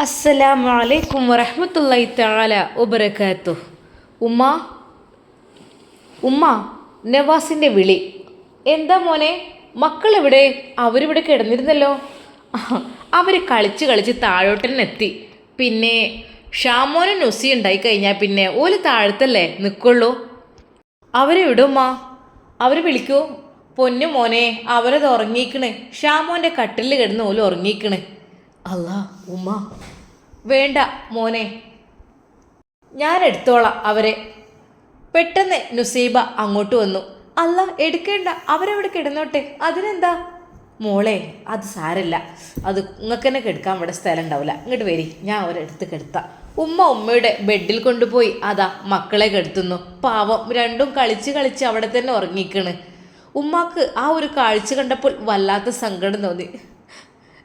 അസ്സലാമു അലൈക്കും വറഹ്മത്തുള്ളാഹി തആല വബറകാതുഹു. ഉമ്മ ഉമ്മ നവാസിൻ്റെ വിളി. എന്താ മോനെ, മക്കളെവിടെ? അവരിവിടെ കിടന്നിരുന്നല്ലോ. അവർ കളിച്ച് കളിച്ച് താഴോട്ടന്നെത്തി. പിന്നെ ഷാമോനും നുസി ഉണ്ടായി കഴിഞ്ഞാൽ പിന്നെ ഓല് താഴത്തല്ലേ നിൽക്കുള്ളൂ. അവരെ വിടുമ്മ, അവർ വിളിക്കൂ. പൊന്നു മോനെ, അവരത് ഉറങ്ങിക്കണ്. ഷാമോൻ്റെ കട്ടിലിൽ കിടന്ന് ഓല് ഉറങ്ങിക്കണ്. അല്ലാ ഉമ്മ, വേണ്ട മോനെ, ഞാൻ എടുത്തോളാം അവരെ. പെട്ടെന്ന് നുസൈബ അങ്ങോട്ട് വന്നു. അല്ല, എടുക്കേണ്ട, അവരവിടെ കിടന്നോട്ടെ, അതിനെന്താ മോളെ, അത് സാരല്ല, അത് നിങ്ങൾക്ക് തന്നെ കെടുക്കാൻ ഇവിടെ സ്ഥലം ഉണ്ടാവില്ല. ഇങ്ങോട്ട് വരി, ഞാൻ അവരെടുത്ത് കെടുത്താം. ഉമ്മയുടെ ബെഡിൽ കൊണ്ടുപോയി അതാ മക്കളെ കെടുത്തുന്നു. പാവം, രണ്ടും കളിച്ച് കളിച്ച് അവിടെ തന്നെ ഉറങ്ങിക്കണ്. ഉമ്മാക്ക് ആ ഒരു കാഴ്ച കണ്ടപ്പോൾ വല്ലാത്ത സങ്കടം തോന്നി.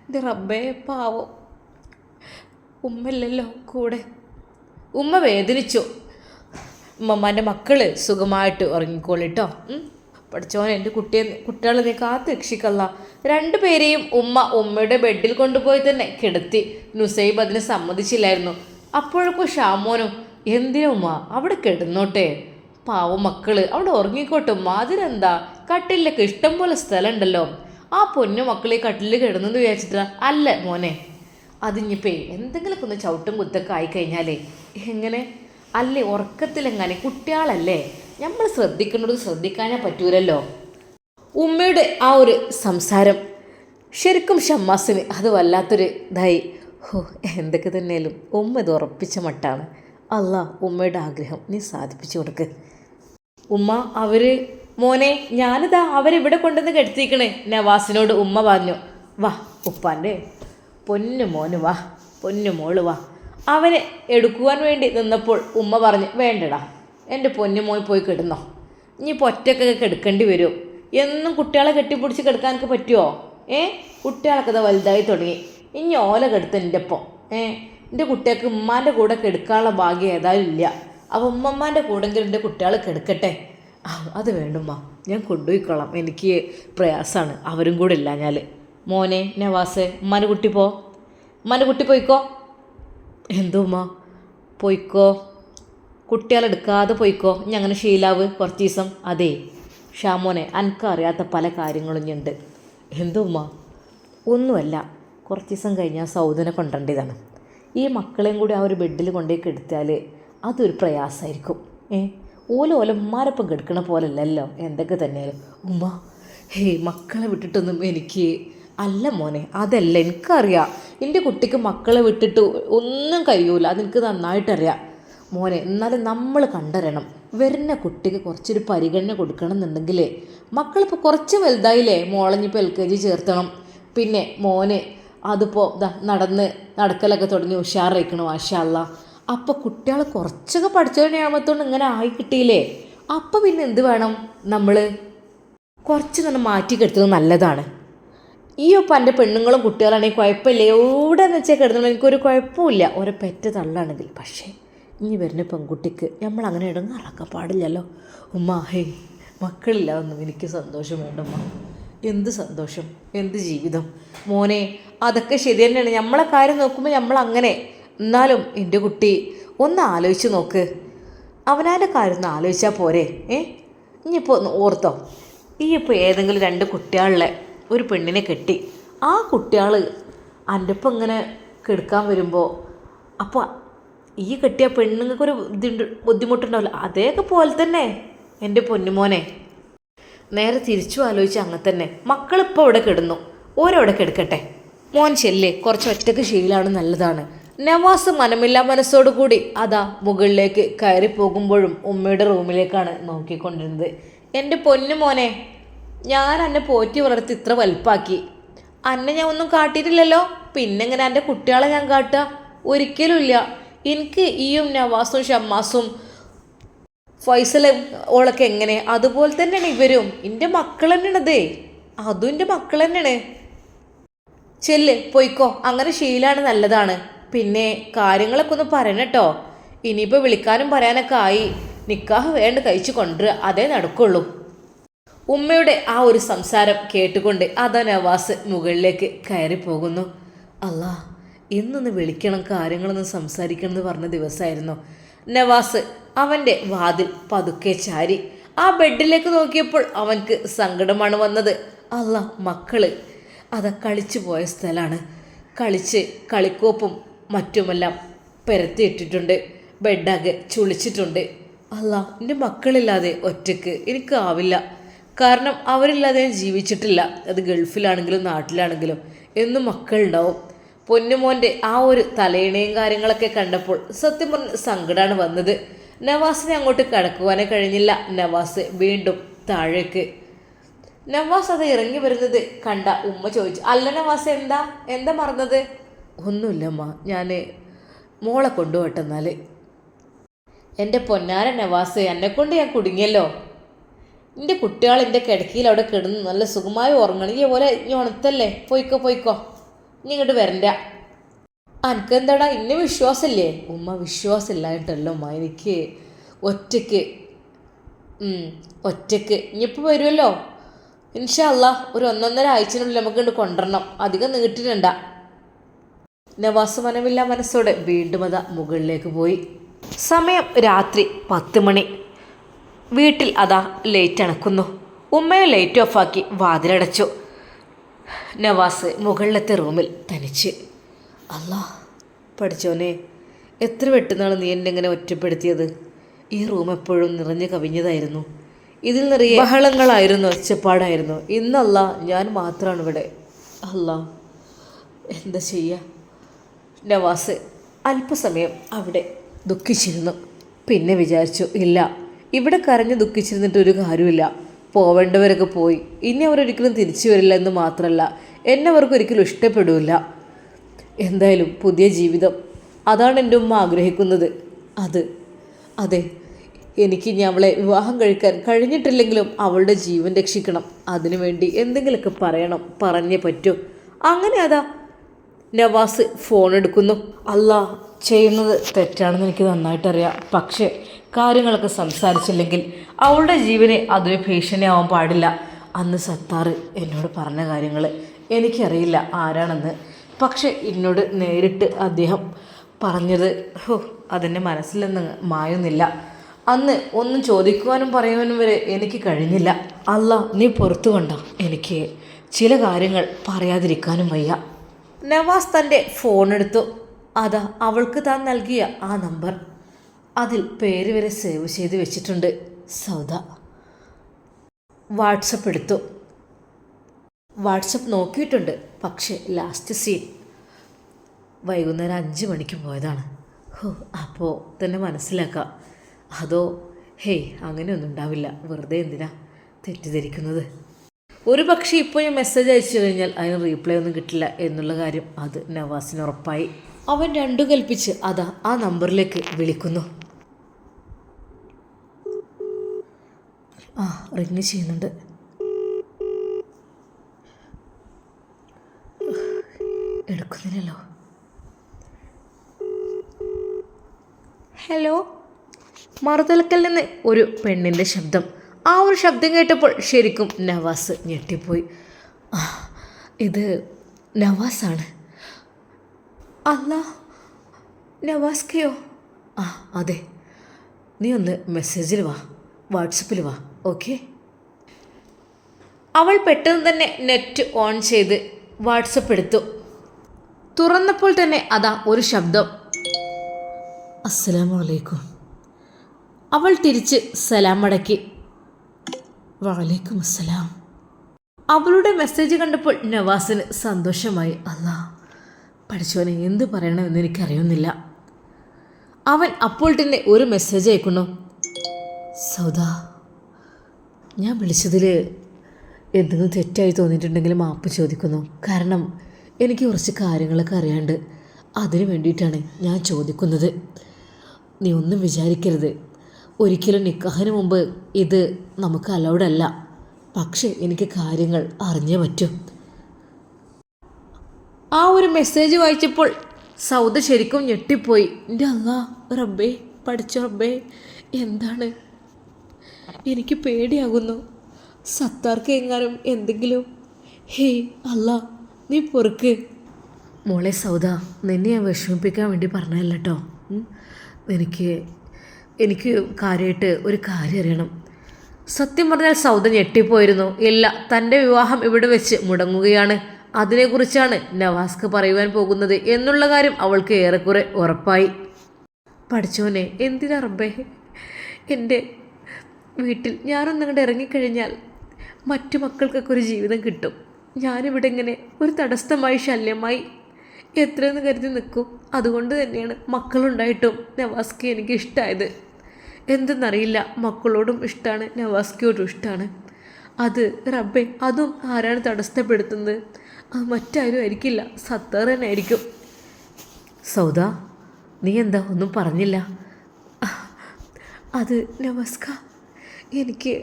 എൻ്റെ റബ്ബേ, പാവം, ഉമ്മയില്ലല്ലോ കൂടെ. ഉമ്മ വേദനിച്ചു. ഉമ്മമാൻ്റെ മക്കൾ സുഖമായിട്ട് ഉറങ്ങിക്കോളിട്ടോ. പഠിച്ചോൻ എൻ്റെ കുട്ടികളെ നീ കാത്ത് രക്ഷിക്കല്ല. രണ്ടുപേരെയും ഉമ്മയുടെ ബെഡിൽ കൊണ്ടുപോയി തന്നെ കിടത്തി. നുസൈബ് അതിന് സമ്മതിച്ചില്ലായിരുന്നു. അപ്പോഴേക്കും ഷാമോനും, എന്തിനാ ഉമ്മ, അവിടെ കിടന്നോട്ടെ, പാവം മക്കള് അവിടെ ഉറങ്ങിക്കോട്ടെ ഉമ്മ, അതിനെന്താ, കട്ടിലൊക്കെ ഇഷ്ടം പോലെ സ്ഥലം ഉണ്ടല്ലോ. ആ പൊന്നു മക്കളെ കട്ടിൽ കിടന്നെന്ന് വിചാരിച്ചിട്ടാ? അല്ല മോനെ, അതിഞ്ഞിപ്പേ എന്തെങ്കിലുമൊക്കെ ഒന്ന് ചവിട്ടും കുത്തൊക്കെ ആയിക്കഴിഞ്ഞാലേ എങ്ങനെ അല്ലേ, ഉറക്കത്തിലെങ്ങനെ, കുട്ടികളല്ലേ, നമ്മൾ ശ്രദ്ധിക്കുന്നത് ശ്രദ്ധിക്കാനേ പറ്റൂലല്ലോ. ഉമ്മയുടെ ആ ഒരു സംസാരം ശരിക്കും ഷമ്മാസിന് അത് വല്ലാത്തൊരു ഇതായി. എന്തൊക്കെ തന്നെയാലും ഉമ്മ ഇത് ഉറപ്പിച്ച മട്ടാണ്. അല്ലാ, ഉമ്മയുടെ ആഗ്രഹം നീ സാധിപ്പിച്ചു കൊടുക്ക്. ഉമ്മ, മോനെ, ഞാനിതാ അവരെവിടെ കൊണ്ടുവന്ന് കെടുത്തിക്കണേ. നവാസിനോട് ഉമ്മ പറഞ്ഞു. വാ ഉപ്പാൻ്റെ പൊന്നു മോന്, വാ പൊന്നു മോള്, വാ. അവനെ എടുക്കുവാൻ വേണ്ടി നിന്നപ്പോൾ ഉമ്മ പറഞ്ഞു, വേണ്ടടാ, എൻ്റെ പൊന്നു മോൻ പോയി കിടന്നോ, ഇനി ഒറ്റക്കൊക്കെ കെടുക്കേണ്ടി വരും. എന്നും കുട്ടികളെ കെട്ടിപ്പിടിച്ച് കിടക്കാൻ എനിക്ക് പറ്റുമോ? കുട്ടികളൊക്കെ ഇതാ വലുതായി തുടങ്ങി, ഇനി ഓല കെടുത്ത് എൻ്റെ ഒപ്പം. എൻ്റെ കുട്ടികൾക്ക് ഉമ്മാൻ്റെ കൂടെ കെടുക്കാനുള്ള ഭാഗ്യം ഏതായാലും ഇല്ല. അപ്പോൾ ഉമ്മമ്മാൻ്റെ കൂടെങ്കിലും എൻ്റെ കുട്ടികൾ കെടുക്കട്ടെ. അത് വേണ്ടുമ്മ, ഞാൻ കൊണ്ടുപോയിക്കോളാം, എനിക്ക് പ്രയാസമാണ് അവരും കൂടെ ഇല്ല ഞാൻ. മോനെ നവാസെ, ഉമ്മാൻ്റെ കുട്ടി പോയിക്കോ. എന്തോ ഉമ്മ, പോയിക്കോ, കുട്ടികളെടുക്കാതെ പോയിക്കോ, ഇനി അങ്ങനെ ശീലാവ് കുറച്ച് ദിവസം. അതേ ഷാമോനെ, എനിക്കറിയാത്ത പല കാര്യങ്ങളും ഉണ്ട്. എന്തോ ഉമ്മ? ഒന്നുമല്ല, കുറച്ച് ദിവസം കഴിഞ്ഞാൽ സൗദിനെ കൊണ്ടുവരേണ്ടതാണ്. ഈ മക്കളെയും കൂടി ആ ഒരു ബെഡിൽ കൊണ്ടുപോയി കെടുത്താൽ അതൊരു പ്രയാസമായിരിക്കും. ഓലമ്മമാരൊപ്പം കെടുക്കണ പോലല്ലല്ലോ. എന്തൊക്കെ തന്നെയാലും ഉമ്മ, മക്കളെ വിട്ടിട്ടൊന്നും എനിക്ക് അല്ല മോനെ, അതല്ല, എനിക്കറിയാം എൻ്റെ കുട്ടിക്ക് മക്കളെ വിട്ടിട്ട് ഒന്നും കഴിയൂല, അതെനിക്ക് നന്നായിട്ടറിയാം മോനെ. എന്നാലും നമ്മൾ കണ്ടറിയണം, വരുന്ന കുട്ടിക്ക് കുറച്ചൊരു പരിഗണന കൊടുക്കണം എന്നുണ്ടെങ്കിൽ മക്കളിപ്പോൾ കുറച്ച് വലുതായില്ലേ, മോളഞ്ഞിപ്പോൾ LKG ചേർത്തണം. പിന്നെ മോന് അതിപ്പോൾ നടക്കലൊക്കെ തുടങ്ങി ഉഷാറായിക്കണം, മാഷാ അല്ലാ. അപ്പോൾ കുട്ടികൾ കുറച്ചൊക്കെ പഠിച്ചവനെയാകുമ്പോഴത്തോണ്ട് ഇങ്ങനെ ആയി കിട്ടിയില്ലേ, അപ്പോൾ പിന്നെ എന്ത് വേണം, നമ്മൾ കുറച്ച് തന്നെ മാറ്റി കെടുത്തുന്നത് നല്ലതാണ്. ഈ ഒപ്പം എൻ്റെ പെണ്ണുങ്ങളും കുട്ടികളാണെങ്കിൽ കുഴപ്പമില്ല, എവിടെയെന്ന് വെച്ചാൽ കിടന്നുള്ള എനിക്കൊരു കുഴപ്പമില്ല, ഓരോ പെറ്റ തള്ളാണെങ്കിൽ. പക്ഷേ ഇനി വരുന്ന പെൺകുട്ടിക്ക് നമ്മൾ അങ്ങനെ ഇടങ്ങാറാക്കാൻ പാടില്ലല്ലോ ഉമ്മ. മക്കളില്ല ഒന്നും എനിക്ക് സന്തോഷം വേണ്ടമ്മ. എന്ത് സന്തോഷം, എന്ത് ജീവിതം മോനെ. അതൊക്കെ ശരി തന്നെയാണ്, നമ്മളെ കാര്യം നോക്കുമ്പോൾ നമ്മളങ്ങനെ. എന്നാലും എൻ്റെ കുട്ടി ഒന്ന് ആലോചിച്ച് നോക്ക്, അവനാൻ്റെ കാര്യം ഒന്ന് ആലോചിച്ചാൽ പോരെ. ഇനിയിപ്പോൾ ഒന്ന് ഓർത്തോ, ഇപ്പോൾ ഏതെങ്കിലും 2 കുട്ടികളുടെ ഒരു പെണ്ണിനെ കെട്ടി, ആ കുട്ടികൾ എൻ്റെ ഒപ്പം ഇങ്ങനെ കെടുക്കാൻ വരുമ്പോൾ അപ്പോൾ ഈ കെട്ടിയ പെണ്ണുങ്ങൾക്കൊരു ബുദ്ധിമുട്ടുണ്ടാവില്ല. അതേക്കെ പോലെ തന്നെ എൻ്റെ പൊന്നുമോനെ, നേരെ തിരിച്ചു ആലോചിച്ച് അങ്ങനെ തന്നെ. മക്കളിപ്പോൾ ഇവിടെ കിടന്നു, ഓരോടെ കിടക്കട്ടെ. മോൻ ചെല്ലേ, കുറച്ച് ഒറ്റക്ക് ശീലമാണ്, നല്ലതാണ്. നവാസ് മനമില്ലാ മനസ്സോടു കൂടി അതാ മുകളിലേക്ക് കയറി പോകുമ്പോഴും ഉമ്മയുടെ റൂമിലേക്കാണ് നോക്കിക്കൊണ്ടിരുന്നത്. എൻ്റെ പൊന്നു മോനെ, ഞാൻ എന്നെ പോറ്റി വളർത്തി ഇത്ര വലുപ്പാക്കി, അന്നെ ഞാൻ ഒന്നും കാട്ടിയിട്ടില്ലല്ലോ, പിന്നെങ്ങനെ എൻ്റെ കുട്ടികളെ ഞാൻ കാട്ടുക? ഒരിക്കലും ഇല്ല. എനിക്ക് ഈയും നവാസും ഷമ്മാസും ഫൈസലും ഓളൊക്കെ എങ്ങനെ, അതുപോലെ തന്നെയാണ് ഇവരും. എൻ്റെ മക്കൾ തന്നെയാണതേ, അതും എൻ്റെ മക്കൾ തന്നെയാണ്. ചെല്ല്, പോയിക്കോ, അങ്ങനെ ശീലാണ്, നല്ലതാണ്. പിന്നെ കാര്യങ്ങളൊക്കെ ഒന്ന് പറയണം കേട്ടോ. ഇനിയിപ്പോൾ വിളിക്കാനും പറയാനൊക്കെ ആയി. നിക്കാഹ് വേണ്ട കഴിച്ചു കൊണ്ടുവരിക, അതേ നടക്കുള്ളൂ. ഉമ്മയുടെ ആ ഒരു സംസാരം കേട്ടുകൊണ്ട് അതാ നവാസ് മുകളിലേക്ക് കയറി പോകുന്നു. അല്ലാ, ഇന്നൊന്ന് വിളിക്കണം, കാര്യങ്ങളൊന്ന് സംസാരിക്കണം എന്ന് പറഞ്ഞ ദിവസമായിരുന്നു. നവാസ് അവൻ്റെ വാതിൽ പതുക്കെ ചാരി ആ ബെഡിലേക്ക് നോക്കിയപ്പോൾ അവൻക്ക് സങ്കടമാണ് വന്നത്. അല്ല, മക്കള് അതാ കളിച്ചു പോയ സ്ഥലമാണ്. കളിക്കോപ്പും മറ്റുമെല്ലാം പെരത്തിയിട്ടിട്ടുണ്ട്, ബെഡാകെ ചുളിച്ചിട്ടുണ്ട്. അല്ല, എൻ്റെ മക്കളില്ലാതെ ഒറ്റയ്ക്ക് എനിക്കാവില്ല. കാരണം അവരില്ലാതെ ഞാൻ ജീവിച്ചിട്ടില്ല. അത് ഗൾഫിലാണെങ്കിലും നാട്ടിലാണെങ്കിലും എന്നും മക്കളുണ്ടാവും. പൊന്നുമോൻ്റെ ആ ഒരു തലയിണയും കാര്യങ്ങളൊക്കെ കണ്ടപ്പോൾ സത്യം പറഞ്ഞ സങ്കടമാണ് വന്നത്. നവാസിനെ അങ്ങോട്ട് കടക്കുവാനേ കഴിഞ്ഞില്ല. നവാസ് വീണ്ടും താഴേക്ക്. നവാസ് അത് ഇറങ്ങി വരുന്നത് കണ്ട ഉമ്മ ചോദിച്ചു, അല്ല നവാസ്, എന്താ മറന്നത്? ഒന്നുമില്ലമ്മ, ഞാൻ മോളെ കൊണ്ടുപോട്ടെന്നാൽ. എൻ്റെ പൊന്നാര നവാസ്, എന്നെക്കൊണ്ട് ഞാൻ കുടുങ്ങിയല്ലോ. എൻ്റെ കുട്ടികൾ എൻ്റെ കിടക്കിയിൽ അവിടെ കിടന്ന് നല്ല സുഖമായി ഉറങ്ങണം. ഈ പോലെ ഇനി ഉണത്തല്ലേ, പോയിക്കോ ഇനി ഇങ്ങോട്ട് വരണ്ട. അനക്കെന്താടാ ഇന്നെ വിശ്വാസമില്ലേ? ഉമ്മ വിശ്വാസമില്ലായിട്ടല്ലോ ഉമ്മ, എനിക്ക് ഒറ്റയ്ക്ക് ഇനിയിപ്പോൾ വരുമല്ലോ ഇൻഷാ അല്ലാ. ഒരു 1.5 ആഴ്ചനുള്ളിൽ നമുക്കിങ്ങോട്ട് കൊണ്ടുവരണം, അധികം നീട്ടിട്ടുണ്ട. നവാസ് മനമില്ല മനസ്സോടെ വീണ്ടും അതാ മുകളിലേക്ക് പോയി. സമയം രാത്രി 10 മണി. വീട്ടിൽ അതാ ലൈറ്റ് അണക്കുന്നു. ഉമ്മയെ ലൈറ്റ് ഓഫാക്കി വാതിലടച്ചു. നവാസ് മുകളിലത്തെ റൂമിൽ തനിച്ച്. അല്ലാ പഠിച്ചോനെ, എത്ര വെട്ടുന്നാണ് നീ എന്നെ ഇങ്ങനെ ഒറ്റപ്പെടുത്തിയത്? ഈ റൂം എപ്പോഴും നിറഞ്ഞു കവിഞ്ഞതായിരുന്നു. ഇതിൽ നിറയെ ബഹളങ്ങളായിരുന്നു, ഒച്ചപ്പാടായിരുന്നു. ഇന്നല്ല, ഞാൻ മാത്രമാണ് ഇവിടെ. അല്ലാ, എന്താ ചെയ്യുക? നവാസ് അല്പസമയം അവിടെ ദുഃഖിച്ചിരുന്നു. പിന്നെ വിചാരിച്ചു, ഇല്ല, ഇവിടെ കരഞ്ഞ് ദുഃഖിച്ചിരുന്നിട്ട് ഒരു കാര്യമില്ല. പോവേണ്ടവരൊക്കെ പോയി. ഇനി അവരൊരിക്കലും തിരിച്ചു വരില്ല എന്ന് മാത്രമല്ല, എന്നെ അവർക്കൊരിക്കലും ഇഷ്ടപ്പെടില്ല. എന്തായാലും പുതിയ ജീവിതം, അതാണ് എൻ്റെ ഉമ്മ ആഗ്രഹിക്കുന്നത്. അതെ, എനിക്ക് ഇനി അവളെ വിവാഹം കഴിക്കാൻ കഴിഞ്ഞിട്ടില്ലെങ്കിലും അവളുടെ ജീവൻ രക്ഷിക്കണം. അതിനുവേണ്ടി എന്തെങ്കിലുമൊക്കെ പറഞ്ഞേ പറ്റൂ. അങ്ങനെ അതാ നവാസ് ഫോൺ എടുക്കുന്നു. അല്ലാ, ചെയ്യുന്നത് തെറ്റാണെന്ന് എനിക്ക് നന്നായിട്ടറിയാം. പക്ഷേ കാര്യങ്ങളൊക്കെ സംസാരിച്ചില്ലെങ്കിൽ അവളുടെ ജീവനെ അതൊരു ഭീഷണിയാവാൻ പാടില്ല. അന്ന് സത്താറ് എന്നോട് പറഞ്ഞ കാര്യങ്ങൾ എനിക്കറിയില്ല ആരാണെന്ന്. പക്ഷെ എന്നോട് നേരിട്ട് അദ്ദേഹം പറഞ്ഞത് അതെൻ്റെ മനസ്സിൽ നിന്ന് മായുന്നില്ല. അന്ന് ഒന്നും ചോദിക്കുവാനും പറയുവാനും വരെ എനിക്ക് കഴിഞ്ഞില്ല. അല്ലാ, നീ പുറത്തു കണ്ട, എനിക്ക് ചില കാര്യങ്ങൾ പറയാതിരിക്കാനും വയ്യ. നവാസ് തൻ്റെ ഫോണെടുത്തു. അതാ അവൾക്ക് താൻ നൽകിയ ആ നമ്പർ, അതിൽ പേര് വരെ സേവ് ചെയ്ത് വെച്ചിട്ടുണ്ട്, സൗദ. വാട്സപ്പ് എടുത്തു. വാട്സപ്പ് നോക്കിയിട്ടുണ്ട്. പക്ഷേ ലാസ്റ്റ് സീൻ വൈകുന്നേരം 5 മണിക്ക് പോയതാണ്. അപ്പോൾ തന്നെ മനസ്സിലാക്കാം. അതോ അങ്ങനെയൊന്നും ഉണ്ടാവില്ല, വെറുതെ എന്തിനാ തെറ്റിദ്ധരിക്കുന്നത്. ഒരു പക്ഷേ ഇപ്പോൾ ഞാൻ മെസ്സേജ് അയച്ചു കഴിഞ്ഞാൽ അതിന് റീപ്ലൈ ഒന്നും കിട്ടില്ല എന്നുള്ള കാര്യം അത് നവാസിന് ഉറപ്പായി. അവൻ 2 കൽപ്പിച്ച് അതാ ആ നമ്പറിലേക്ക് വിളിക്കുന്നു. റിങ് ചെയ്യുന്നുണ്ട്. എടുക്കുന്നില്ലല്ലോ. ഹലോ. മറുതലക്കൽ നിന്ന് ഒരു പെണ്ണിൻ്റെ ശബ്ദം. ആ ഒരു ശബ്ദം കേട്ടപ്പോൾ ശരിക്കും നവാസ് ഞെട്ടിപ്പോയി. ഇത് നവാസാണ്. അല്ല, നവാസ്കയോ? അതെ. നീ ഒന്ന് മെസ്സേജിൽ വാ, വാട്സപ്പിൽ വാ, ഓക്കെ? അവൾ പെട്ടെന്ന് തന്നെ നെറ്റ് ഓൺ ചെയ്ത് വാട്സപ്പ് എടുത്തു. തുറന്നപ്പോൾ തന്നെ അതാ ഒരു ശബ്ദം. അസ്സലാമു അലൈക്കും. അവൾ തിരിച്ച് സലാം മടക്കി. വഅലൈക്കും അസ്സലാം. അവളുടെ മെസ്സേജ് കണ്ടപ്പോൾ നവാസിന് സന്തോഷമായി. അല്ലാ പഠിച്ചവനെ, എന്ത് പറയണമെന്ന് എനിക്കറിയുന്നില്ല. അവൻ അപ്പോൾ തന്നെ ഒരു മെസ്സേജ് അയക്കുന്നു. സൗദ, ഞാൻ വിളിച്ചതിൽ എന്തെങ്കിലും തെറ്റായി തോന്നിയിട്ടുണ്ടെങ്കിൽ മാപ്പ് ചോദിക്കുന്നു. കാരണം എനിക്ക് കുറച്ച് കാര്യങ്ങളൊക്കെ അറിയാണ്ട്, അതിനു വേണ്ടിയിട്ടാണ് ഞാൻ ചോദിക്കുന്നത്. നീ ഒന്നും വിചാരിക്കരുത്. ഒരിക്കലും നിക്കാഹിന് മുമ്പ് ഇത് നമുക്ക് അലൗഡ് അല്ല. പക്ഷേ എനിക്ക് കാര്യങ്ങൾ അറിഞ്ഞേ പറ്റൂ. ആ ഒരു മെസ്സേജ് വായിച്ചപ്പോൾ സൗദ ശരിക്കും ഞെട്ടിപ്പോയി. എൻ്റെ അല്ലാ റബ്ബേ, പഠിച്ച റബ്ബേ, എന്താണ്? എനിക്ക് പേടിയാകുന്നു. സത്താർക്ക് എങ്ങാനും എന്തെങ്കിലും. അല്ലാ, നീ പൊറുക്ക്. മോളെ സൗദ, നിന്നെ ഞാൻ വിഷമിപ്പിക്കാൻ വേണ്ടി പറഞ്ഞതല്ല കേട്ടോ. എനിക്ക് എനിക്ക് കാര്യമായിട്ട് ഒരു കാര്യം അറിയണം. സത്യം പറഞ്ഞാൽ സൗദ ഞെട്ടിപ്പോയിരുന്നു. ഇല്ല, തൻ്റെ വിവാഹം ഇവിടെ വെച്ച് മുടങ്ങുകയാണ്. അതിനെക്കുറിച്ചാണ് നവാസ്ക പറയുവാൻ പോകുന്നത് എന്നുള്ള കാര്യം അവൾക്ക് ഏറെക്കുറെ ഉറപ്പായി. പഠിച്ചോനെ, എന്തിനാ റബ്ബേ, എൻ്റെ വീട്ടിൽ ഞാനൊന്നങ്ങോട്ട് ഇറങ്ങിക്കഴിഞ്ഞാൽ മറ്റു മക്കൾക്കൊക്കെ ഒരു ജീവിതം കിട്ടും. ഞാനിവിടെ ഇങ്ങനെ ഒരു തടസ്സമായി ശല്യമായി എത്രയെന്ന് കരുതി നിൽക്കും. അതുകൊണ്ട് തന്നെയാണ് മക്കളുണ്ടായിട്ടും നവാസ്ക എനിക്ക് ഇഷ്ടമായത്. എന്തെന്നറിയില്ല, മക്കളോടും ഇഷ്ടമാണ്, നവാസ്കയോടും ഇഷ്ടമാണ്. അത് റബ്ബേ, അതും ആരാണ് തടസ്സപ്പെടുത്തുന്നത്? അത് മറ്റാരും ആയിരിക്കില്ല, സത്താർ തന്നെ ആയിരിക്കും. സൗദ, നീ എന്താ ഒന്നും പറഞ്ഞില്ല? അത് നവാസ്ക, എനിക്ക്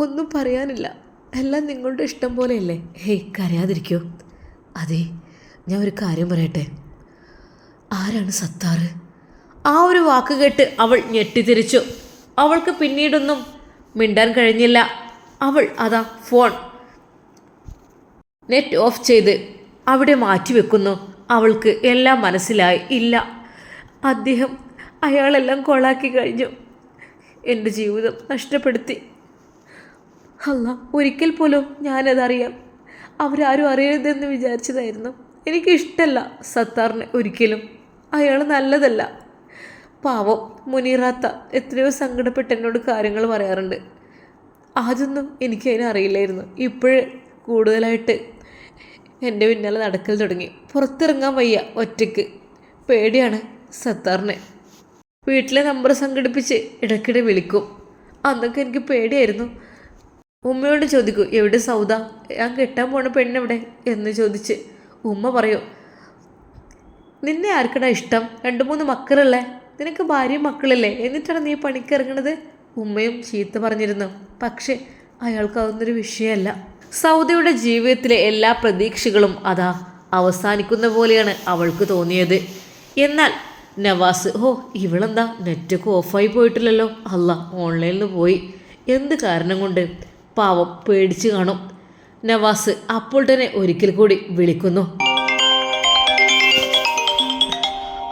ഒന്നും പറയാനില്ല. എല്ലാം നിങ്ങളുടെ ഇഷ്ടം പോലെയല്ലേ. ഹേയ്, കരയാതിരിക്കോ. അതെ, ഞാൻ ഒരു കാര്യം പറയട്ടെ. ആരാണ് സത്താർ? ആ ഒരു വാക്ക് കേട്ട് അവൾ ഞെട്ടിത്തിരിച്ചു. അവൾക്ക് പിന്നീടൊന്നും മിണ്ടാൻ കഴിഞ്ഞില്ല. അവൾ അതാ ഫോൺ നെറ്റ് ഓഫ് ചെയ്ത് അവിടെ മാറ്റിവെക്കുന്നു. അവൾക്ക് എല്ലാം മനസ്സിലായി. ഇല്ല, അയാളെല്ലാം കൊളാക്കി കഴിഞ്ഞു. എൻ്റെ ജീവിതം നഷ്ടപ്പെടുത്തി. അല്ല, ഒരിക്കൽ പോലും ഞാനതറിയാം. അവരാരും അറിയരുതെന്ന് വിചാരിച്ചതായിരുന്നു. എനിക്കിഷ്ടമല്ല സത്താറിനെ ഒരിക്കലും. അയാൾ നല്ലതല്ല. പാവം മുനീറാത്ത എത്രയോ സങ്കടപ്പെട്ട് എന്നോട് കാര്യങ്ങൾ പറയാറുണ്ട്. അതൊന്നും എനിക്കതിനെ അറിയില്ലായിരുന്നു. ഇപ്പോഴേ കൂടുതലായിട്ട് എൻ്റെ പിന്നാലെ നടക്കൽ തുടങ്ങി. പുറത്തിറങ്ങാൻ വയ്യ, ഒറ്റയ്ക്ക്. പേടിയാണ് സത്താറിനെ. വീട്ടിലെ നമ്പർ സംഘടിപ്പിച്ച് ഇടയ്ക്കിടെ വിളിക്കും. അന്നൊക്കെ എനിക്ക് പേടിയായിരുന്നു. ഉമ്മയോട് ചോദിക്കും, എവിടെ സൗദ, ഞാൻ കെട്ടാൻ പോണ പെണ്ണെവിടെ എന്ന് ചോദിച്ച്. ഉമ്മ പറയും, നിന്നെ ആർക്കടാ ഇഷ്ടം? 2-3 മക്കളല്ലേ, നിനക്ക് ഭാര്യയും മക്കളില്ലേ, എന്നിട്ടാണ് നീ പണിക്കിറങ്ങണത്? ഉമ്മയും ചീത്ത പറഞ്ഞിരുന്നു. പക്ഷേ അയാൾക്ക് അതൊന്നൊരു വിഷയമല്ല. സൗദയുടെ ജീവിതത്തിലെ എല്ലാ പ്രതീക്ഷകളും അതാ അവസാനിക്കുന്ന പോലെയാണ് അവൾക്ക് തോന്നിയത്. എന്നാൽ നവാസ്, ഇവളെന്താ നെറ്റൊക്കെ ഓഫായി പോയിട്ടില്ലല്ലോ. അല്ല, ഓൺലൈനിൽ പോയി. എന്ത് കാരണം കൊണ്ട്? പാവം പേടിച്ച് കാണും. നവാസ് അപ്പോൾ തന്നെ ഒരിക്കൽ കൂടി വിളിക്കുന്നു.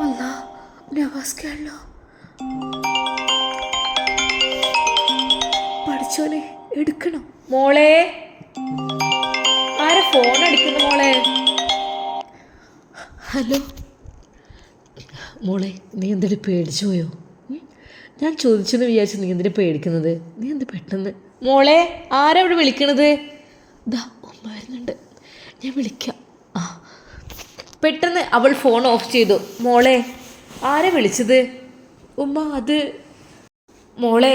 അല്ലാ, നവാസ്കാണല്ലോ. പഠിച്ചോനെ, എടുക്കണം. മോളെ, ആരെ ഫോൺ അടിക്കുന്നു മോളെ? ഹലോ മോളെ, നീ എന്തിട്ട് പേടിച്ചു പോയോ? ഞാൻ ചോദിച്ചെന്ന് വിചാരിച്ചു നീ എന്തിനാ പേടിക്കുന്നത്? നീ എന്ത് പെട്ടെന്ന്? മോളെ, ആരാ ഇവിടെ വിളിക്കണത്? ദാ ഉമ്മ വരുന്നുണ്ട്, ഞാൻ വിളിക്കാം. പെട്ടെന്ന് അവൾ ഫോൺ ഓഫ് ചെയ്തു. മോളെ, ആരെ വിളിച്ചത്? ഉമ്മ, അത് മോളെ,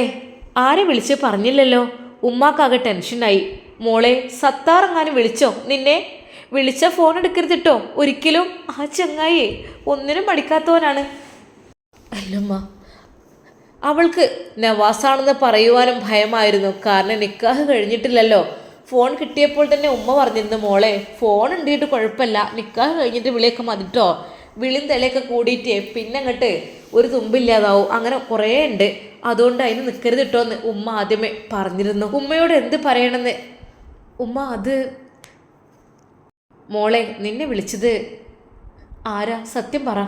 ആരെ വിളിച്ച് പറഞ്ഞില്ലല്ലോ. ഉമ്മാക്കാകെ ടെൻഷനായി. മോളെ, സത്താറെങ്ങാനും വിളിച്ചോ നിന്നെ? വിളിച്ച ഫോൺ എടുക്കരുതിട്ടോ ഒരിക്കലും. ആ ചങ്ങായി ഒന്നിനും മടിക്കാത്തവനാണ്. അല്ലമ്മ, അവൾക്ക് നവാസാണെന്ന് പറയുവാനും ഭയമായിരുന്നു. കാരണം നിക്കാഹ് കഴിഞ്ഞിട്ടില്ലല്ലോ. ഫോൺ കിട്ടിയപ്പോൾ തന്നെ ഉമ്മ പറഞ്ഞിരുന്നു, മോളെ ഫോൺ ഉണ്ടിട്ട് കുഴപ്പമില്ല, നിക്കാഹ് കഴിഞ്ഞിട്ട് വിളിയൊക്കെ മതിട്ടോ. വിളിയും തലയൊക്കെ കൂടിയിട്ട് പിന്നെ അങ്ങോട്ട് ഒരു തുമ്പില്ലാതാവും. അങ്ങനെ കുറേ ഉണ്ട്, അതുകൊണ്ട് അതിന് നിൽക്കരുത് കേട്ടോ എന്ന് ഉമ്മ ആദ്യമേ പറഞ്ഞിരുന്നു. ഉമ്മയോട് എന്ത് പറയണമെന്ന് ഉമ്മ, അത് മോളെ, നിന്നെ വിളിച്ചത് ആരാ? സത്യം പറ,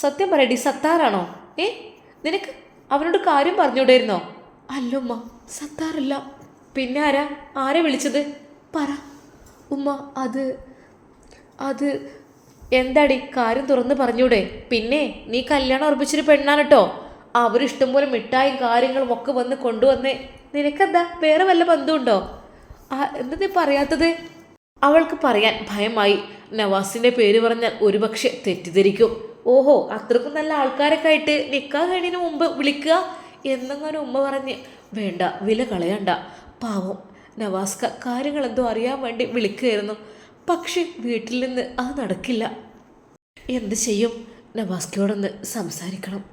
സത്യം പറയടി, സത്താറാണോ? നിനക്ക് അവനോട് കാര്യം പറഞ്ഞുകൂടായിരുന്നോ? അല്ലുമ്മ, സത്താറല്ല. പിന്നെ ആരാ? ആരെ വിളിച്ചത്? പറ ഉമ്മ. അത് എന്താടി, കാര്യം തുറന്ന് പറഞ്ഞൂടെ? പിന്നെ നീ കല്യാണം ഉറപ്പിച്ചൊരു പെണ്ണാണ് കേട്ടോ. അവരിഷ്ടം പോലെ മിഠായും കാര്യങ്ങളും ഒക്കെ വന്ന് കൊണ്ടുവന്നേ. നിനക്കെന്താ വേറെ വല്ല ബന്ധമുണ്ടോ? എന്താ നീ പറയാത്തത്? അവൾക്ക് പറയാൻ ഭയമായി. നവാസിൻ്റെ പേര് പറഞ്ഞാൽ ഒരുപക്ഷെ തെറ്റിദ്ധരിക്കും. ഓഹോ, അത്രക്കും നല്ല ആൾക്കാരൊക്കെ ആയിട്ട് നിക്കാഹ് കഴിഞ്ഞതിന് മുമ്പ് വിളിക്കുക എന്നെങ്ങാനും ഉമ്മ പറഞ്ഞ്, വേണ്ട, വില കളയണ്ട. പാവം നവാസ്ക കാര്യങ്ങൾ എന്തോ അറിയാൻ വേണ്ടി വിളിക്കുകയായിരുന്നു. പക്ഷെ വീട്ടിൽ നിന്ന് അത് നടക്കില്ല. എന്ത് ചെയ്യും? നവാസ്കയോടൊന്ന് സംസാരിക്കണം.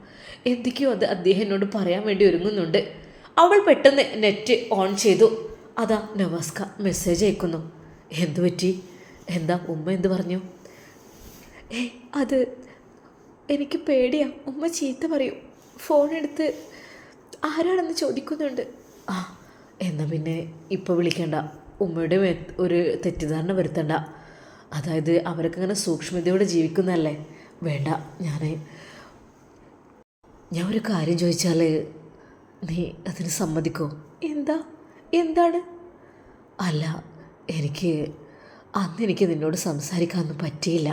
എന്തൊക്കെയോ അത് അദ്ദേഹം എന്നോട് പറയാൻ വേണ്ടി ഒരുങ്ങുന്നുണ്ട്. അവൾ പെട്ടെന്ന് നെറ്റ് ഓൺ ചെയ്തു. അതാ നവാസ്ക മെസ്സേജ് അയക്കുന്നു. എന്തു പറ്റി? എന്താ ഉമ്മ എന്ത് പറഞ്ഞു? അത് എനിക്ക് പേടിയാ, ഉമ്മ ചീത്ത പറയും. ഫോൺ എടുത്ത് ആരാണെന്ന് ചോദിക്കുന്നുണ്ട്. എന്നാൽ പിന്നെ ഇപ്പോൾ വിളിക്കണ്ട, ഉമ്മയുടെ ഒരു തെറ്റിദ്ധാരണ വരുത്തണ്ട. അതായത് അവരൊക്കെ ഇങ്ങനെ സൂക്ഷ്മതയോടെ ജീവിക്കുന്നതല്ലേ. വേണ്ട, ഞാൻ ഒരു കാര്യം ചോദിച്ചാൽ നീ അതിന് സമ്മതിക്കോ? എന്താണ്? അല്ല, അന്ന് നിന്നോട് സംസാരിക്കാനൊന്നും പറ്റിയില്ല.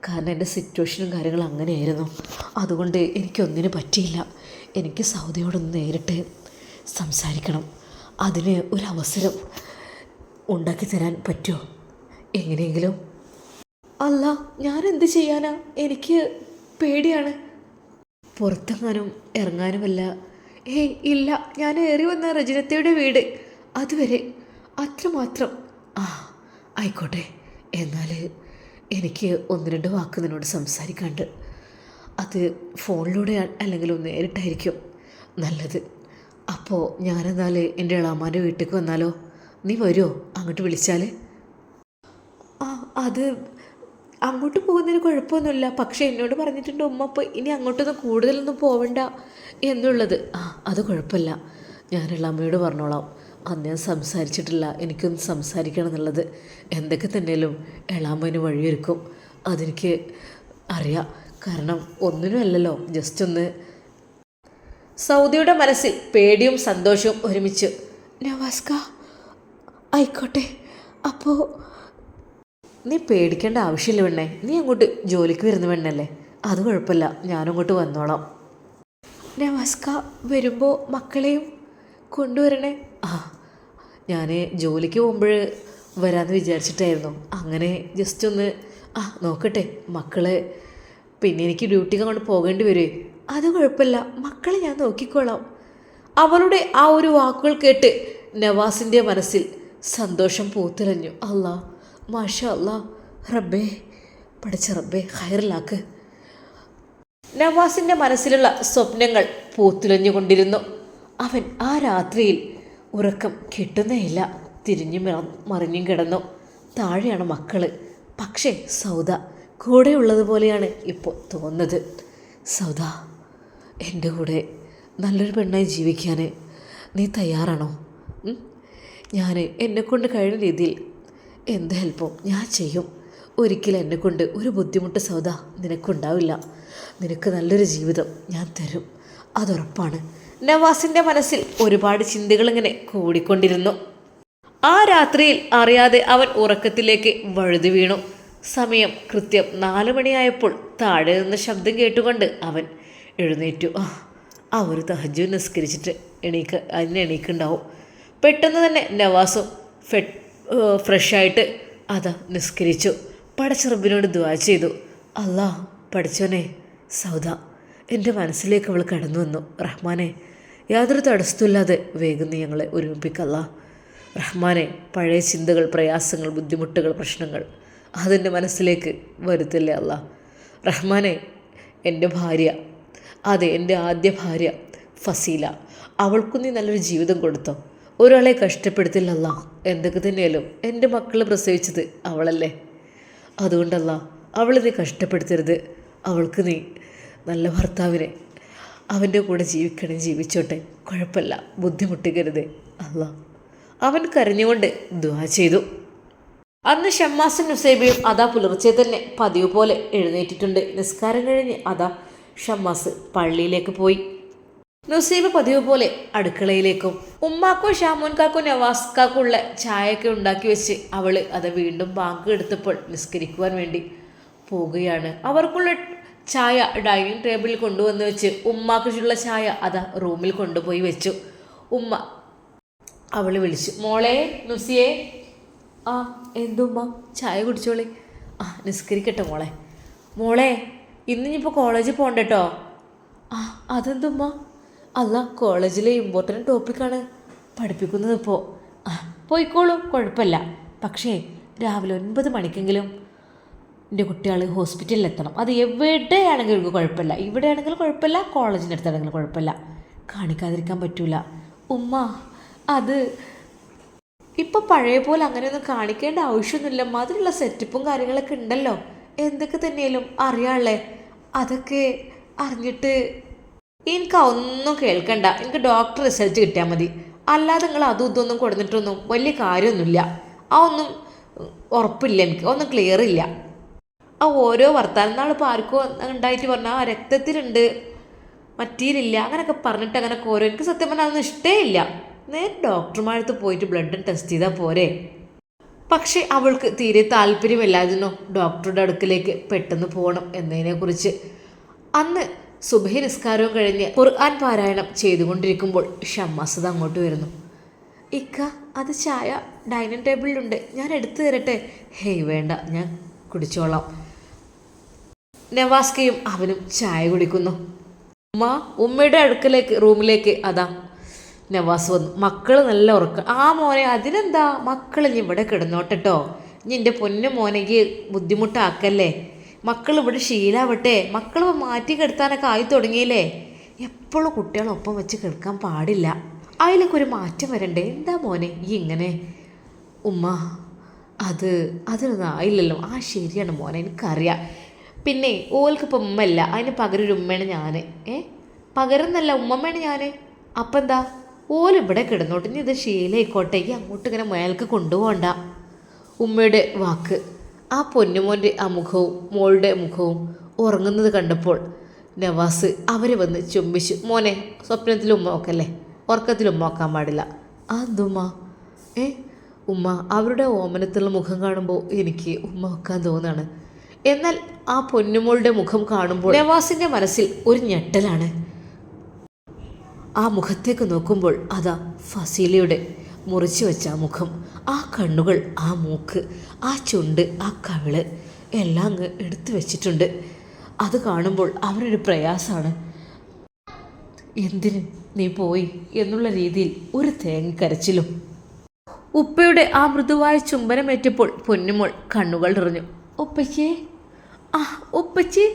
കാരണം എൻ്റെ സിറ്റുവേഷനും കാര്യങ്ങളും അങ്ങനെയായിരുന്നു. അതുകൊണ്ട് എനിക്കൊന്നിനും പറ്റിയില്ല. എനിക്ക് സൗദിയോടൊന്ന് നേരിട്ട് സംസാരിക്കണം. അതിന് ഒരവസരം ഉണ്ടാക്കി തരാൻ പറ്റുമോ എങ്ങനെയെങ്കിലും? അല്ല, ഞാനെന്ത് ചെയ്യാനാ? എനിക്ക് പേടിയാണ്. പുറത്തെങ്ങാനും ഇറങ്ങാനുമല്ല. ഇല്ല, ഞാൻ ഏറി വന്ന റജിനത്തയുടെ വീട്, അതുവരെ അത്രമാത്രം. ആയിക്കോട്ടെ. എന്നാൽ എനിക്ക് ഒന്ന് രണ്ട് വാക്ക് നിന്നോട് സംസാരിക്കാണ്ട്. അത് ഫോണിലൂടെ അല്ലെങ്കിൽ നേരിട്ടായിരിക്കും നല്ലത്. അപ്പോൾ ഞാനെന്നാൽ എൻ്റെ ഇളാമാൻ്റെ വീട്ടിലേക്ക് വന്നാലോ? നീ വരുമോ അങ്ങോട്ട് വിളിച്ചാൽ? അത് അങ്ങോട്ട് പോകുന്നതിന് കുഴപ്പമൊന്നുമില്ല. പക്ഷേ എന്നോട് പറഞ്ഞിട്ടുണ്ട് ഉമ്മ അപ്പോൾ ഇനി അങ്ങോട്ടൊന്നും കൂടുതലൊന്നും പോവണ്ട എന്നുള്ളത്. അത് കുഴപ്പമില്ല, ഞാൻ ഇളാമ്മയോട് പറഞ്ഞോളാം. അന്ന് ഞാൻ സംസാരിച്ചിട്ടില്ല, എനിക്കൊന്ന് സംസാരിക്കണം എന്നുള്ളത്. എന്തൊക്കെ തന്നെയാലും ഇളാമ്മന് വഴിയൊരുക്കും, അതെനിക്ക് അറിയാം. കാരണം ഒന്നിനും അല്ലല്ലോ, ജസ്റ്റ് ഒന്ന്. സൗദിയുടെ മനസ്സിൽ പേടിയും സന്തോഷവും ഒരുമിച്ച്. നവാസ്ക, ആയിക്കോട്ടെ. അപ്പോൾ നീ പേടിക്കേണ്ട ആവശ്യമില്ല പെണ്ണേ. നീ അങ്ങോട്ട് ജോലിക്ക് വരുന്ന പെണ്ണല്ലേ, അത് കുഴപ്പമില്ല, ഞാനങ്ങോട്ട് വന്നോളാം. നവാസ്ക, വരുമ്പോൾ മക്കളെയും കൊണ്ടുവരണേ. ഞാൻ ജോലിക്ക് പോകുമ്പോൾ വരാമെന്ന് വിചാരിച്ചിട്ടായിരുന്നു. അങ്ങനെ ജസ്റ്റ് ഒന്ന് നോക്കട്ടെ മക്കളെ. പിന്നെ എനിക്ക് ഡ്യൂട്ടിക്ക് അങ്ങോട്ട് പോകേണ്ടി വരുമേ. അത് കുഴപ്പമില്ല, മക്കളെ ഞാൻ നോക്കിക്കോളാം. അവളുടെ ആ ഒരു വാക്കുകൾ കേട്ട് നവാസിൻ്റെ മനസ്സിൽ സന്തോഷം പൂത്തിരഞ്ഞു. അല്ലാ, മാഷാ അല്ലാ, റബ്ബേ, പഠിച്ച റബ്ബേ ഹൈറിലാക്ക്. നവാസിൻ്റെ മനസ്സിലുള്ള സ്വപ്നങ്ങൾ പൂത്തുലഞ്ഞുകൊണ്ടിരുന്നു. അവൻ ആ രാത്രിയിൽ ഉറക്കം കിട്ടുന്നേയില്ല. തിരിഞ്ഞും മറിഞ്ഞും കിടന്നു. താഴെയാണ് മക്കൾ, പക്ഷേ സൗദ കൂടെയുള്ളതുപോലെയാണ് ഇപ്പോൾ തോന്നുന്നത്. സൗദ, എൻ്റെ കൂടെ നല്ലൊരു പെണ്ണായി ജീവിക്കാൻ നീ തയ്യാറാണോ? ഞാൻ എന്നെക്കൊണ്ട് കഴിയുന്ന രീതിയിൽ എന്ത് ഹെൽപ്പും ഞാൻ ചെയ്യും. ഒരിക്കലും എന്നെക്കൊണ്ട് ഒരു ബുദ്ധിമുട്ട് സൗദ നിനക്കുണ്ടാവില്ല. നിനക്ക് നല്ലൊരു ജീവിതം ഞാൻ തരും, അതുറപ്പാണ്. നവാസിൻ്റെ മനസ്സിൽ ഒരുപാട് ചിന്തകളിങ്ങനെ കൂടിക്കൊണ്ടിരുന്നു. ആ രാത്രിയിൽ അറിയാതെ അവൻ ഉറക്കത്തിലേക്ക് വഴുതി വീണു. സമയം കൃത്യം 4 മണിയായപ്പോൾ താഴെ നിന്ന് ശബ്ദം കേട്ടുകൊണ്ട് അവൻ എഴുന്നേറ്റു. ഒരു തഹജ്ജുദ് നിസ്കരിച്ചിട്ട് എണീക്കുണ്ടാവും. പെട്ടെന്ന് തന്നെ നവാസും ഫ്രഷായിട്ട് നിസ്കരിച്ചു. പടച്ച റബ്ബിനോട് ദുആ ചെയ്തു. അല്ലാ, പഠിച്ചോനെ, സൗദ എൻ്റെ മനസ്സിലേക്ക് അവൾ കടന്നു വന്നു. റഹ്മാനെ, യാതൊരു തടസ്സമില്ലാതെ വേഗം നീ ഞങ്ങളെ ഒരുമിപ്പിക്കല്ല. റഹ്മാനെ, പഴയ ചിന്തകൾ, പ്രയാസങ്ങൾ, ബുദ്ധിമുട്ടുകൾ, പ്രശ്നങ്ങൾ അതെൻ്റെ മനസ്സിലേക്ക് വരുത്തില്ലേ അല്ല. റഹ്മാനെ, എൻ്റെ ഭാര്യ, എൻ്റെ ആദ്യ ഭാര്യ ഫസീല, അവൾക്കും നീ നല്ലൊരു ജീവിതം കൊടുത്തോ. ഒരാളെ കഷ്ടപ്പെടുത്തില്ലല്ല. എന്തൊക്കെ തന്നെയാലും എൻ്റെ മക്കൾ പ്രസവിച്ചത് അവളല്ലേ. അതുകൊണ്ടല്ല, അവളെ നീ കഷ്ടപ്പെടുത്തരുത്. അവൾക്ക് നീ നല്ല ഭർത്താവിനെ അവൻ്റെ കൂടെ ജീവിച്ചോട്ടെ, കുഴപ്പമില്ല, ബുദ്ധിമുട്ടിക്കരുത് അല്ല. അവൻ കരഞ്ഞുകൊണ്ട് ദുആ ചെയ്തു. അന്ന് ഷമ്മാസും നുസൈബയും പുലർച്ചെ തന്നെ പതിവ് പോലെ എഴുന്നേറ്റിട്ടുണ്ട്. നിസ്കാരം കഴിഞ്ഞ് ഷമ്മാസ് പള്ളിയിലേക്ക് പോയി. നുസൈബ് പതിവ് പോലെ അടുക്കളയിലേക്കും. ഉമ്മാക്കോ ഷാമോൻകാക്കോ നവാസ്കാക്കുള്ള ചായയൊക്കെ ഉണ്ടാക്കി വെച്ച് അവൾ വീണ്ടും ബാങ്ക് എടുത്തപ്പോൾ നിസ്കരിക്കുവാൻ വേണ്ടി പോവുകയാണ്. അവർക്കുള്ള ചായ ഡൈനിങ് ടേബിളിൽ കൊണ്ടുവന്ന് വെച്ച് ഉമ്മാക്കുള്ള ചായ റൂമിൽ കൊണ്ടുപോയി വെച്ചു. ഉമ്മ അവൾ വിളിച്ചു, മോളെ നുസിയെ. എന്തുമ്മ? ചായ കുടിച്ചോളി. നിസ്കരിക്കട്ടെ മോളെ ഇന്നിപ്പോൾ കോളേജിൽ പോകണ്ടട്ടോ. അതെന്തുമ്മ? അല്ല, കോളേജിലെ ഇമ്പോർട്ടൻ്റ് ടോപ്പിക്കാണ് പഠിപ്പിക്കുന്നത് ഇപ്പോൾ. പോയിക്കോളൂ, കുഴപ്പമില്ല. പക്ഷേ രാവിലെ 9 മണിക്കെങ്കിലും എൻ്റെ കുട്ടികൾ ഹോസ്പിറ്റലിൽ എത്തണം. അത് എവിടെയാണെങ്കിലും എനിക്ക് കുഴപ്പമില്ല, ഇവിടെയാണെങ്കിലും കുഴപ്പമില്ല, കോളേജിൻ്റെ അടുത്താണെങ്കിലും കുഴപ്പമില്ല. കാണിക്കാതിരിക്കാൻ പറ്റൂല ഉമ്മ. അത് ഇപ്പം പഴയ പോലെ അങ്ങനെയൊന്നും കാണിക്കേണ്ട ആവശ്യമൊന്നുമില്ല. അതിനുള്ള സെറ്റപ്പും കാര്യങ്ങളൊക്കെ ഉണ്ടല്ലോ. എന്തൊക്കെ തന്നെയാലും അറിയാമല്ലേ. അതൊക്കെ അറിഞ്ഞിട്ട് ഒന്നും കേൾക്കണ്ട. എനിക്ക് ഡോക്ടർ റിസൾട്ട് കിട്ടിയാൽ മതി. അല്ലാതെ നിങ്ങൾ അതും ഇതൊന്നും കൊടുത്തിട്ടൊന്നും വലിയ കാര്യമൊന്നുമില്ല. ഒന്നും ഉറപ്പില്ല, എനിക്ക് ഒന്നും ക്ലിയർ ഇല്ല. ആ ഓരോ വർത്താനം നാളിപ്പോൾ ആർക്കോ ഉണ്ടായിട്ട് പറഞ്ഞാൽ ആ രക്തത്തിലുണ്ട് മറ്റീരില്ല അങ്ങനെയൊക്കെ പറഞ്ഞിട്ട് അങ്ങനെയൊക്കെ ഓരോ, എനിക്ക് സത്യം പറഞ്ഞാൽ അതൊന്നും ഇഷ്ടേ ഇല്ല. നേരെ ഡോക്ടർമാരടുത്ത് പോയിട്ട് ബ്ലഡ് ടെസ്റ്റ് ചെയ്താൽ പോരെ. പക്ഷേ അവൾക്ക് തീരെ താല്പര്യമില്ലായിരുന്നു ഡോക്ടറുടെ അടുക്കിലേക്ക് പെട്ടെന്ന് പോകണം എന്നതിനെക്കുറിച്ച്. അന്ന് സുബഹി നിസ്കാരവും കഴിഞ്ഞ് ഖുർആൻ പാരായണം ചെയ്തുകൊണ്ടിരിക്കുമ്പോൾ ഷമ്മാസത് അങ്ങോട്ട് വരുന്നു. ഇക്ക, അത് ചായ ഡൈനിങ് ടേബിളിലുണ്ട്, ഞാൻ എടുത്തു തരട്ടെ? ഹേയ് വേണ്ട, ഞാൻ കുടിച്ചോളാം. നവാസ്കയും അവനും ചായ കുടിക്കുന്നു. ഉമ്മയുടെ അടുക്കലേക്ക് റൂമിലേക്ക് അതാ നവാസ് വന്നു. മക്കൾ നല്ല ഉറക്കം. ആ മോനെ, അതിനെന്താ, മക്കൾ ഇനി ഇവിടെ കിടന്നോട്ടോ. ഇനി എൻ്റെ പൊന്നു മോനെക്ക് ബുദ്ധിമുട്ടാക്കല്ലേ. മക്കൾ ഇവിടെ ശീലാവട്ടെ. മക്കൾ മാറ്റി കിടത്താനൊക്കെ ആയി തുടങ്ങിയില്ലേ. എപ്പോഴും കുട്ടികളൊപ്പം വെച്ച് കിടക്കാൻ പാടില്ല. അതിലൊക്കെ ഒരു മാറ്റം വരണ്ടേ. എന്താ മോനെ ഈ ഇങ്ങനെ? ഉമ്മ, അതിനൊന്നും ആയില്ലല്ലോ. ആ ശരിയാണ് മോനെ, എനിക്കറിയാം. പിന്നെ ഓൽക്കിപ്പോൾ ഉമ്മല്ല, അതിന് പകരം ഒരു ഉമ്മയാണ് ഞാൻ. പകരം എന്നല്ല, ഉമ്മമ്മയാണ് ഞാൻ. അപ്പം എന്താ, ഓലിവിടെ കിടന്നോട്ട്, ഇനി ഇത് ശീലമായിക്കോട്ടേക്ക് അങ്ങോട്ട് ഇങ്ങനെ മേൽക്ക് കൊണ്ടുപോകണ്ട. ഉമ്മയുടെ വാക്ക്. ആ പൊന്നുമോൻ്റെ ആ മുഖവും മോളുടെ മുഖവും ഉറങ്ങുന്നത് കണ്ടപ്പോൾ നവാസ് അവരെ വന്ന് ചുംബിച്ചു. മോനെ, സ്വപ്നത്തിൽ ഉമ്മ നോക്കല്ലേ, ഉറക്കത്തിൽ ഉമ്മ നോക്കാൻ പാടില്ല. ആ എന്തുമ്മ? ഉമ്മ, അവരുടെ ഓമനത്തുള്ള മുഖം കാണുമ്പോൾ എനിക്ക് ഉമ്മ വെക്കാൻ തോന്നാണ്. എന്നാൽ ആ പൊന്നുമോളുടെ മുഖം കാണുമ്പോൾ നവാസിൻ്റെ മനസ്സിൽ ഒരു ഞെട്ടലാണ്. ആ മുഖത്തേക്ക് നോക്കുമ്പോൾ അതാ ഫസീലയുടെ മുറിച്ചു വെച്ച ആ മുഖം, ആ കണ്ണുകൾ, ആ മൂക്ക്, ആ ചുണ്ട്, ആ കവിള് എല്ലാം അങ്ങ് എടുത്തു വെച്ചിട്ടുണ്ട്. അത് കാണുമ്പോൾ അവരൊരു പ്രയാസമാണ്. എന്തിന് നീ പോയി എന്നുള്ള രീതിയിൽ ഒരു തേങ്ങക്കരച്ചിലും. ഉപ്പയുടെ ആ മൃദുവായ ചുംബനമേറ്റപ്പോൾ പൊന്നുമോൾ കണ്ണുകൾ നിറഞ്ഞു. ഉപ്പച്ചേ, ഉപ്പച്ചി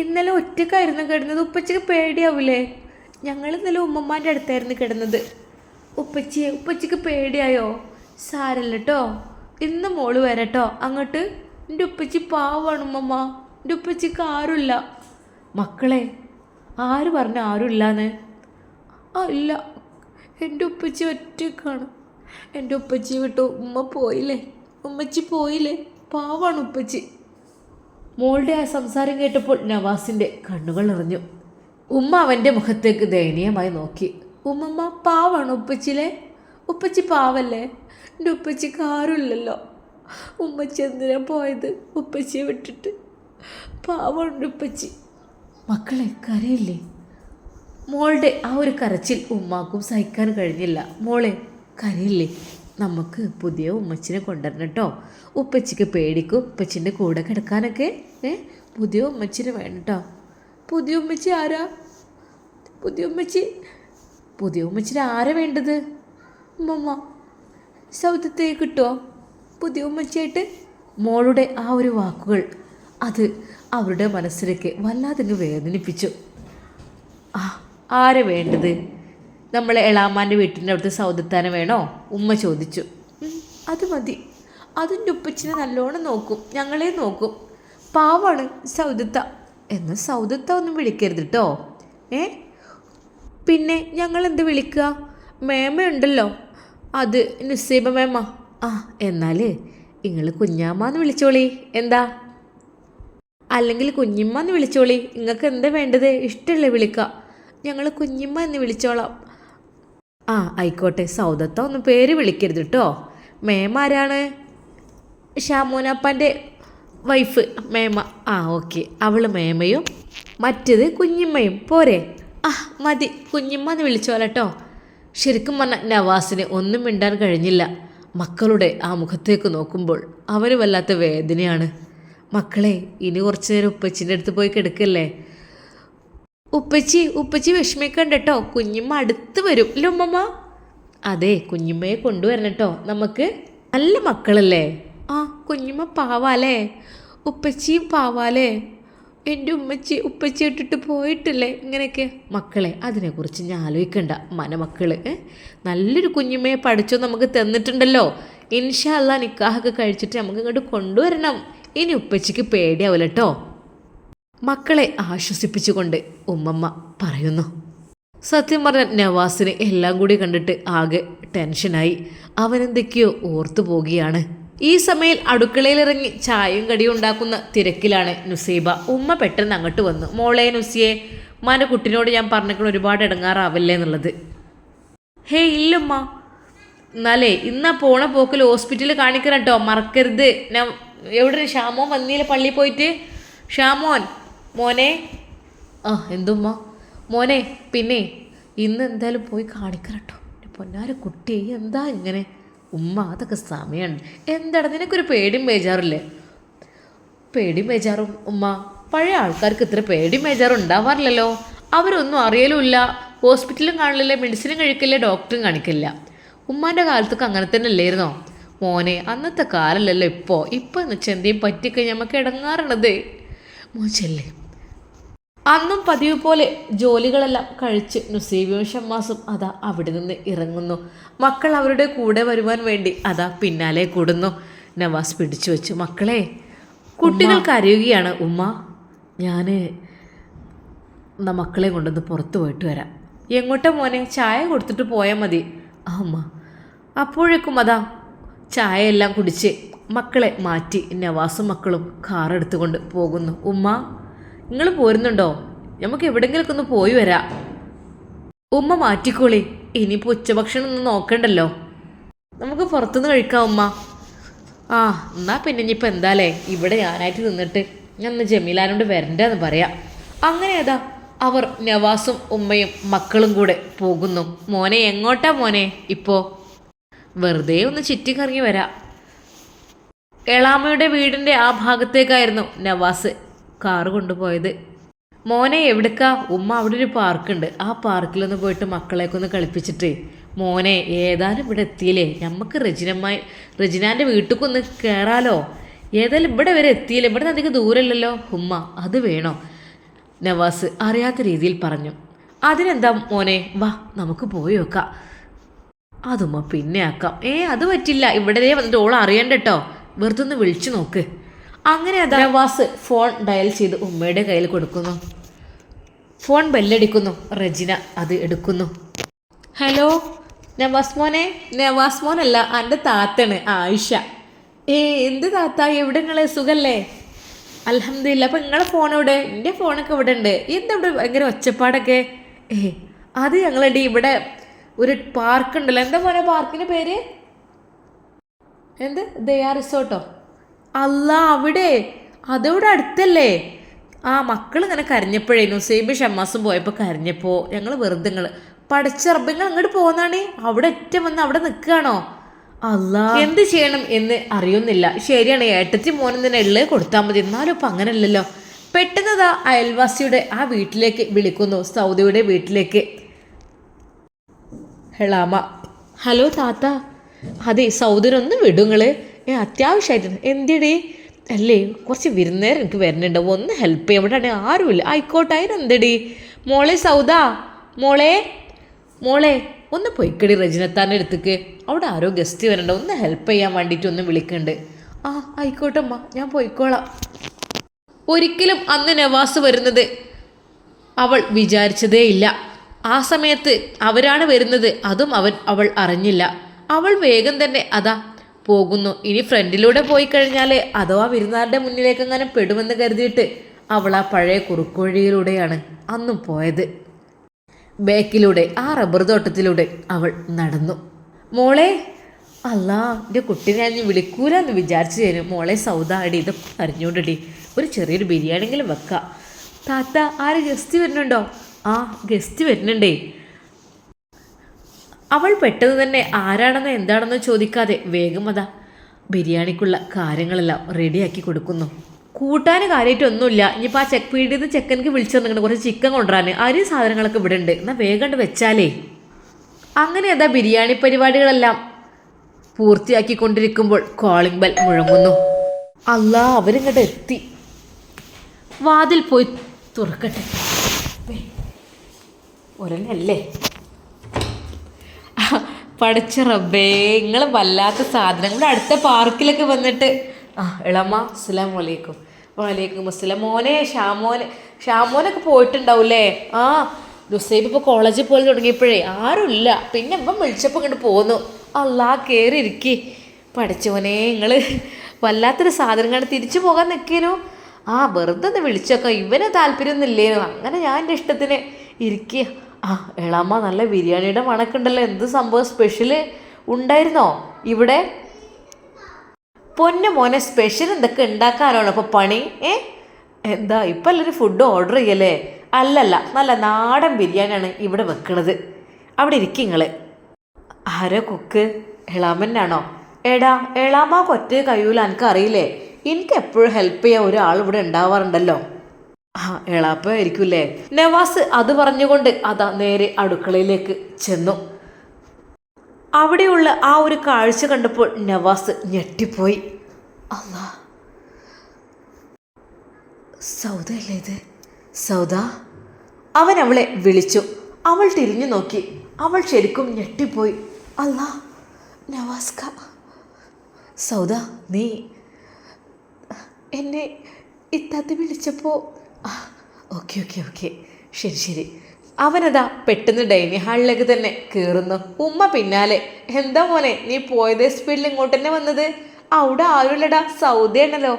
ഇന്നലെ ഒറ്റക്കായിരുന്നു കിടന്നത്. ഉപ്പച്ചിക്ക് പേടിയാവൂലേ? ഞങ്ങൾ ഇന്നലെ ഉമ്മമ്മാൻ്റെ അടുത്തായിരുന്നു കിടന്നത്. ഉപ്പച്ചിക്ക് പേടിയായോ? സാരല്ല കേട്ടോ, ഇന്ന് മോള് വരട്ടോ അങ്ങോട്ട്. എൻ്റെ ഉപ്പച്ചി പാവാണ് ഉമ്മമ്മ, എൻ്റെ ഉപ്പച്ചിക്ക് ആരുമില്ല. മക്കളെ, ആര് പറഞ്ഞ ആരുമില്ലാന്ന്? ഇല്ല, എൻ്റെ ഉപ്പച്ചി ഒറ്റക്കാണ്. എൻ്റെ ഉപ്പച്ചി വിട്ടു ഉമ്മ പോയില്ലേ, ഉമ്മച്ചി പോയില്ലേ, പാവാണ് ഉപ്പച്ചി. മോളുടെ ആ സംസാരം കേട്ടപ്പോൾ നവാസിൻ്റെ കണ്ണുകൾ നിറഞ്ഞു. ഉമ്മ അവൻ്റെ മുഖത്തേക്ക് ദയനീയമായി നോക്കി. ഉമ്മമ്മ പാവാണ് ഉപ്പച്ചിലെ? ഉപ്പച്ചി പാവല്ലേ? എൻ്റെ ഉപ്പച്ചിക്ക് ആരുമില്ലല്ലോ. ഉമ്മച്ചി എന്തിനാ പോയത് ഉപ്പച്ചിയെ വിട്ടിട്ട്? പാവമുണ്ട് ഉപ്പച്ചി. മക്കളെ കരയില്ലേ? മോളുടെ ആ ഒരു കരച്ചിൽ ഉമ്മാക്കും സഹിക്കാൻ കഴിഞ്ഞില്ല. മോളെ കരയില്ലേ, നമുക്ക് പുതിയ ഉമ്മച്ചിനെ കൊണ്ടുവരണം കേട്ടോ. ഉപ്പച്ചിക്ക് പേടിക്കും ഉപ്പച്ചിൻ്റെ കൂടെ കിടക്കാനൊക്കെ. പുതിയ ഉമ്മച്ചിനെ വേണം കേട്ടോ. പുതിയ ഉമ്മച്ചി ആരാ? പുതിയ ഉമ്മച്ചിനെ ആരാ വേണ്ടത്? ഉമ്മമ്മ, സൗദത്തേക്ക് കിട്ടുമോ പുതിയ ഉമ്മച്ചിയായിട്ട്? മോളുടെ ആ ഒരു വാക്കുകൾ അത് അവരുടെ മനസ്സിലേക്ക് വല്ലാതെ വേദനിപ്പിച്ചു. ആരെ വേണ്ടത്? നമ്മളെ എളാമാൻ്റെ വീട്ടിൻ്റെ അവിടുത്തെ സൗദത്താനെ വേണോ? ഉമ്മ ചോദിച്ചു. അത് മതി, അതിൻ്റെ ഉപ്പച്ചിനെ നല്ലോണം നോക്കും, ഞങ്ങളെ നോക്കും. പാവാണ് സൗദത്ത. എന്നാൽ സൗദത്ത ഒന്നും വിളിക്കരുത് കേട്ടോ. പിന്നെ ഞങ്ങൾ എന്ത് വിളിക്കുക? മേമയുണ്ടല്ലോ, അത് നുസൈബ മേമ. എന്നാൽ നിങ്ങൾ കുഞ്ഞാമ്മന്ന് വിളിച്ചോളി. എന്താ? അല്ലെങ്കിൽ കുഞ്ഞിമ്മ എന്ന് വിളിച്ചോളി. നിങ്ങൾക്ക് എന്താ വേണ്ടത്? ഇഷ്ടമല്ലേ വിളിക്കുക? ഞങ്ങൾ കുഞ്ഞിമ്മ എന്ന് വിളിച്ചോളാം. ആയിക്കോട്ടെ. സൗദത്ത ഒന്നും പേര് വിളിക്കരുത് കേട്ടോ. മേമ ആരാണ്? ഷാമോനപ്പാൻ്റെ വൈഫ് മേമ. ഓക്കെ, അവൾ മേമയും മറ്റേത് കുഞ്ഞിമ്മയും പോരെ? മതി, കുഞ്ഞിമ്മ എന്ന് വിളിച്ചോലട്ടോ. ശരിക്കും പറഞ്ഞാൽ നവാസിന് ഒന്നും മിണ്ടാൻ കഴിഞ്ഞില്ല. മക്കളുടെ ആ മുഖത്തേക്ക് നോക്കുമ്പോൾ അവന് വല്ലാത്ത വേദനയാണ്. മക്കളെ, ഇനി കുറച്ച് നേരം ഉപ്പച്ചിൻ്റെ അടുത്ത് പോയി കിടക്കല്ലേ. ഉപ്പച്ചി വിഷമിക്കണ്ട കേട്ടോ, കുഞ്ഞിമ്മ അടുത്ത് വരും ഇല്ല ഉമ്മമ്മ? അതെ, കുഞ്ഞിമ്മയെ കൊണ്ടുവരണം കേട്ടോ. നമുക്ക് നല്ല മക്കളല്ലേ. കുഞ്ഞിമ്മ പാവാലേ, ഉപ്പച്ചിയും പാവാലേ. എൻ്റെ ഉപ്പച്ചി ഇട്ടിട്ട് പോയിട്ടില്ലേ ഇങ്ങനെയൊക്കെ. മക്കളെ, അതിനെക്കുറിച്ച് ഞാൻ ആലോചിക്കണ്ട. മനമക്കൾ നല്ലൊരു കുഞ്ഞിമ്മയെ പഠിച്ചോ നമുക്ക് തന്നിട്ടുണ്ടല്ലോ. ഇൻഷാ അല്ലാ നിക്കാഹൊക്കെ കഴിച്ചിട്ട് നമുക്ക് ഇങ്ങോട്ട് കൊണ്ടുവരണം. ഇനി ഉപ്പച്ചിക്ക് പേടിയാവില്ല കേട്ടോ. മക്കളെ ആശ്വസിപ്പിച്ചുകൊണ്ട് ഉമ്മമ്മ പറയുന്നു. സത്യം പറഞ്ഞ നവാസിന് എല്ലാം കൂടി കണ്ടിട്ട് ആകെ ടെൻഷനായി. അവനെന്തൊക്കെയോ ഓർത്തു പോകുകയാണ്. ഈ സമയം അടുക്കളയിലിറങ്ങി ചായയും കടിയും ഉണ്ടാക്കുന്ന തിരക്കിലാണ് നുസൈബ. ഉമ്മ പെട്ടെന്ന് അങ്ങോട്ട് വന്നു. മോളെ നുസിയെ, ഉമ്മാൻ്റെ കുട്ടിനോട് ഞാൻ പറഞ്ഞേക്കണം ഒരുപാട് ഇടങ്ങാറാവില്ലേ എന്നുള്ളത്. ഹേ ഇല്ലമ്മ, എന്നാലേ ഇന്നാ പോണ പോക്കിൽ ഹോസ്പിറ്റലിൽ കാണിക്കണം കേട്ടോ, മറക്കരുത്. ഞാൻ എവിടെ ഷാമോൻ വന്നില്ല പള്ളിയിൽ പോയിട്ട്? ഷാമോൻ മോനെ. എന്തുമ്മ? മോനെ പിന്നെ ഇന്ന് എന്തായാലും പോയി കാണിക്കണം കേട്ടോ. പൊന്നാര കുട്ടി എന്താ ഇങ്ങനെ? ഉമ്മ അതൊക്കെ സമയമുണ്ട്. എന്താണ് നിനക്കൊരു പേടിയും ബേജാറില്ലേ? പേടിയും ബേജാറും ഉമ്മ, പഴയ ആൾക്കാർക്ക് ഇത്ര പേടിയും ബേജാറും ഉണ്ടാവാറില്ലല്ലോ. അവരൊന്നും അറിയലുമില്ല, ഹോസ്പിറ്റലും കാണില്ല, മെഡിസിനും കഴിക്കില്ല, ഡോക്ടറും കാണിക്കില്ല. ഉമ്മാൻ്റെ കാലത്തൊക്കെ അങ്ങനെ തന്നെ അല്ലായിരുന്നോ മോനെ? അന്നത്തെ കാലമല്ലല്ലോ ഇപ്പോൾ എന്ന് വെച്ചാൽ എന്തെങ്കിലും പറ്റിക്കഴിഞ്ഞാൽ നമുക്ക് ഇടങ്ങാറുള്ളത്. മോശല്ലേ. അന്നും പതിവ് പോലെ ജോലികളെല്ലാം കഴിച്ച് നുസൈബയും ഷമ്മാസും അതാ അവിടെ നിന്ന് ഇറങ്ങുന്നു. മക്കൾ അവരുടെ കൂടെ വരുവാൻ വേണ്ടി അതാ പിന്നാലെ കൂടുന്നു. നവാസ് പിടിച്ചു വെച്ചു. മക്കളെ, കുട്ടികൾ കരയുകയാണ്. ഉമ്മ, ഞാൻ മക്കളെ കൊണ്ടൊന്ന് പുറത്ത് പോയിട്ട് വരാം. എങ്ങോട്ടാ മോനെ? ചായ കൊടുത്തിട്ട് പോയാൽ മതി. അമ്മ. അപ്പോഴേക്കും അതാ ചായ എല്ലാം കുടിച്ച് മക്കളെ മാറ്റി നവാസും മക്കളും കാറെടുത്തുകൊണ്ട് പോകുന്നു. ഉമ്മ, നിങ്ങൾ പോരുന്നുണ്ടോ? നമുക്ക് എവിടെയെങ്കിലൊക്കെ ഒന്ന് പോയി വരാം. ഉമ്മ മാറ്റിക്കോളി, ഇനിയിപ്പോൾ ഉച്ചഭക്ഷണം ഒന്നും നോക്കണ്ടല്ലോ, നമുക്ക് പുറത്തുനിന്ന് കഴിക്കാം ഉമ്മ. എന്നാൽ പിന്നെ ഇനിയിപ്പോൾ എന്താലേ ഇവിടെ ഞാനായിട്ട് നിന്നിട്ട് ഞാൻ ഒന്ന് ജമീലാനോട് വരണ്ടെന്ന് പറയാം. അങ്ങനെ അതാ അവർ നവാസും ഉമ്മയും മക്കളും കൂടെ പോകുന്നു. മോനെ എങ്ങോട്ടാ മോനെ? ഇപ്പോൾ വെറുതെ ഒന്ന് ചുറ്റിക്കറങ്ങി വരാം. എളാമയുടെ വീടിൻ്റെ ആ ഭാഗത്തേക്കായിരുന്നു നവാസ് കാറ് കൊണ്ടുപോയത്. മോനെ എവിടേക്കാ? ഉമ്മ അവിടെ ഒരു പാർക്കുണ്ട്, ആ പാർക്കിലൊന്ന് പോയിട്ട് മക്കളെയൊക്കെ ഒന്ന് കളിപ്പിച്ചിട്ട്. മോനെ ഏതായാലും ഇവിടെ എത്തിയില്ലേ, നമുക്ക് റെജിനാൻ്റെ വീട്ടിലേക്കൊന്ന് കയറാലോ. ഏതായാലും ഇവിടെ വരെ എത്തിയില്ലേ, ഇവിടെ നിന്ന് അധികം ദൂരമില്ലല്ലോ. ഉമ്മ അത് വേണോ? നവാസ് അറിയാത്ത രീതിയിൽ പറഞ്ഞു. അതിനെന്താ മോനെ, വാ നമുക്ക് പോയി വെക്കാം. അതുമ്മ പിന്നെ ആക്കാം. അത് പറ്റില്ല, ഇവിടെ വന്നിട്ട് ഓളം അറിയണ്ട കേട്ടോ, വെറുതെ ഒന്ന് വിളിച്ചു നോക്ക്. അങ്ങനെ അതാ നവാസ് ഫോൺ ഡയൽ ചെയ്ത് ഉമ്മയുടെ കയ്യിൽ കൊടുക്കുന്നു. ഫോൺ ബെല്ലടിക്കുന്നു. റെജിന അത് എടുക്കുന്നു. ഹലോ നവാസ് മോനെ? നവാസ് മോനല്ല, എൻ്റെ താത്താണ് ആയിഷ. എന്ത് താത്ത, എവിടെ നിങ്ങൾ? സുഖല്ലേ? അൽഹംദുലില്ലാ. അപ്പം നിങ്ങളെ ഫോണോടെ? എൻ്റെ ഫോണൊക്കെ ഇവിടെ ഉണ്ട്. എന്താ ഇവിടെ ഭയങ്കര ഒച്ചപ്പാടൊക്കെ? അത് ഞങ്ങളുടെ ഇവിടെ ഒരു പാർക്കുണ്ടല്ലോ. എന്താ മോനെ പാർക്കിൻ്റെ പേര്? എന്ത്? ദയാ റിസോർട്ടോ? അല്ല, അവിടെ അതവിടെ അടുത്തല്ലേ? മക്കൾ ഇങ്ങനെ കരഞ്ഞപ്പോഴേ നുസൈബ് ഷമ്മാസും പോയപ്പോൾ കരഞ്ഞപ്പോൾ ഞങ്ങൾ വെറുതെ പടച്ചിറബങ്ങൾ അങ്ങോട്ട് പോകുന്നതാണ്. അവിടെ ഒറ്റ വന്ന് അവിടെ നിൽക്കുകയാണോ? അല്ല, എന്ത് ചെയ്യണം എന്ന് അറിയുന്നില്ല. ശരിയാണ്, ഏട്ടത്തി മോനും തന്നെ ഉള്ളത് കൊടുത്താൽ മതി. എന്നാലും ഇപ്പം അങ്ങനെയല്ലല്ലോ. പെട്ടെന്നതാ അയൽവാസിയുടെ ആ വീട്ടിലേക്ക് വിളിക്കുന്നു, സൗദിയുടെ വീട്ടിലേക്ക്. ഹെളാമ. ഹലോ താത്ത. അതെ, സൗദിനൊന്നും വിടുങ്ങൾ, അത്യാവശ്യമായിട്ട്. എന്തിടേ? അല്ലേ, കുറച്ച് വിരുന്നേരം എനിക്ക് വരുന്നുണ്ട്, ഒന്ന് ഹെൽപ്പ് ചെയ്യാം. ഇവിടെ ആരുമില്ല. ആയിക്കോട്ടെ, അതിനെന്തടി? മോളെ സൗദാ, മോളെ ഒന്ന് പൊയ്ക്കടി റജിനത്താൻ്റെ അടുത്തേക്ക്. അവിടെ ആരോ ഗസ്റ്റ് വരണ്ട, ഒന്ന് ഹെൽപ്പ് ചെയ്യാൻ വേണ്ടിയിട്ട് ഒന്ന് വിളിക്കുന്നുണ്ട്. ആയിക്കോട്ടെ അമ്മ, ഞാൻ പോയിക്കോളാം. ഒരിക്കലും അന്ന് നവാസ് വരുന്നത് അവൾ വിചാരിച്ചതേ ഇല്ല. ആ സമയത്ത് അവരാണ് വരുന്നത്, അതും അവൾ അറിഞ്ഞില്ല. അവൾ വേഗം തന്നെ അതാ പോകുന്നു. ഇനി ഫ്രണ്ടിലൂടെ പോയി കഴിഞ്ഞാൽ അഥവാ വിരുന്നാരുടെ മുന്നിലേക്ക് എങ്ങനെ പെടുമെന്ന് കരുതിയിട്ട് അവൾ ആ പഴയ കുറുക്കുവഴിയിലൂടെയാണ് അന്നും പോയത്. ബേക്കിലൂടെ ആ റബ്ബർ തോട്ടത്തിലൂടെ അവൾ നടന്നു. മോളെ, അല്ലാ, എൻ്റെ കുട്ടീനെ ഞാൻ വിളിക്കൂലെന്ന് വിചാരിച്ചു തരും. മോളെ സൗദ, അടി ഇത് അറിഞ്ഞുകൊണ്ടടി ഒരു ചെറിയൊരു ബിരിയാണിയെങ്കിലും വെക്കാം. താത്ത, ആര് ഗസ്റ്റ് വരുന്നുണ്ടോ? ഗസ്റ്റ് വരുന്നുണ്ടേ. അവൾ പെട്ടെന്ന് തന്നെ ആരാണെന്നോ എന്താണെന്നോ ചോദിക്കാതെ വേഗം അതാ ബിരിയാണിക്കുള്ള കാര്യങ്ങളെല്ലാം റെഡിയാക്കി കൊടുക്കുന്നു. കൂട്ടാൻ കാര്യമായിട്ടൊന്നുമില്ല. ഇനിയിപ്പോൾ ആ വീട്ടിൽ നിന്ന് ചെക്കനക്ക് വിളിച്ചു തന്നിട്ട് കുറച്ച് ചിക്കൻ കൊണ്ടുവരാൻ അരി സാധനങ്ങളൊക്കെ ഇവിടെ ഉണ്ട്, എന്നാൽ വേഗം കണ്ട് വെച്ചാലേ. അങ്ങനെ അതാ ബിരിയാണി പരിപാടികളെല്ലാം പൂർത്തിയാക്കിക്കൊണ്ടിരിക്കുമ്പോൾ കോളിംഗ് ബെൽ മുഴങ്ങുന്നു. അല്ലാ, അവരിങ്ങോട്ട് എത്തി. വാതിൽ പോയി തുറക്കട്ടെ. ഒരെണ്ണല്ലേ? പഠിച്ച റബ്ബേ, നിങ്ങൾ വല്ലാത്ത സാധനം. ഇവിടെ അടുത്ത പാർക്കിലൊക്കെ വന്നിട്ട് ഇളമ അസ്സലാമു അലൈക്കും. വലൈക്കും അസ്സലാം. മോനെ ഷാമോനൊക്കെ പോയിട്ടുണ്ടാവൂലേ? നുസൈബ് ഇപ്പോൾ കോളേജിൽ പോയി തുടങ്ങിയപ്പോഴേ ആരുമില്ല. പിന്നെ ഇപ്പം വിളിച്ചപ്പോൾ ഇങ്ങോട്ട് പോന്നു. അല്ലാ, കയറി ഇരിക്കി. പഠിച്ചോനെ നിങ്ങൾ വല്ലാത്തൊരു സാധനങ്ങൾ തിരിച്ചു പോകാൻ നിൽക്കേനു. ആ വെറുതെ ഒന്ന് വിളിച്ചൊക്കെ ഇവന് താല്പര്യമൊന്നും ഇല്ലേനു. അങ്ങനെ ഞാൻ എൻ്റെ ഇഷ്ടത്തിന് ഇരിക്കുക. ആ എളാമ്മ നല്ല ബിരിയാണിയുടെ മണക്കുണ്ടല്ലോ. എന്ത് സംഭവം സ്പെഷ്യല് ഉണ്ടായിരുന്നോ ഇവിടെ? പൊന്നു മോനെ സ്പെഷ്യൽ എന്തൊക്കെ ഉണ്ടാക്കാനാണോ അപ്പോൾ പണി? എന്താ ഇപ്പം എല്ലാവരും ഫുഡ് ഓർഡർ ചെയ്യല്ലേ? അല്ലല്ല, നല്ല നാടൻ ബിരിയാണിയാണ് ഇവിടെ വെക്കണത്. അവിടെ ഇരിക്കുക. ആരോ കുക്ക്? എളാമന്നാണോ? എടാ എളാമ്മ കൊറ്റ കഴിയൂല, എനിക്കറിയില്ലേ. എനിക്ക് എപ്പോഴും ഹെൽപ്പ് ചെയ്യാൻ ഒരാൾ ഇവിടെ ഉണ്ടാവാറുണ്ടല്ലോ. ആ എളാപ്പ ആയിരിക്കൂല്ലേ? നവാസ് അത് പറഞ്ഞുകൊണ്ട് അതാ നേരെ അടുക്കളയിലേക്ക് ചെന്നു. അവിടെയുള്ള ആ ഒരു കാഴ്ച കണ്ടപ്പോൾ നവാസ് ഞെട്ടിപ്പോയി. അല്ലാ, സൗദയല്ലേ ഇത്? സൗദ? അവൻ അവളെ വിളിച്ചു. അവൾ തിരിഞ്ഞു നോക്കി. അവൾ ശരിക്കും ഞെട്ടിപ്പോയി. അല്ലാ, നവാസ്ക. സൗദ, നീ എന്നെ ഇത്താത്തി വിളിച്ചപ്പോൾ ഓക്കെ ഓക്കെ ഓക്കെ, ശരി ശരി. അവനതാ പെട്ടെന്ന് ഡൈനിങ് ഹാളിലേക്ക് തന്നെ കയറുന്നു. ഉമ്മ പിന്നാലെ. എന്താ മോനെ നീ പോയതേ സ്പീഡിൽ ഇങ്ങോട്ട് തന്നെ വന്നത്? അവിടെ ആരുമില്ലടാ, സൗദയാണല്ലോ.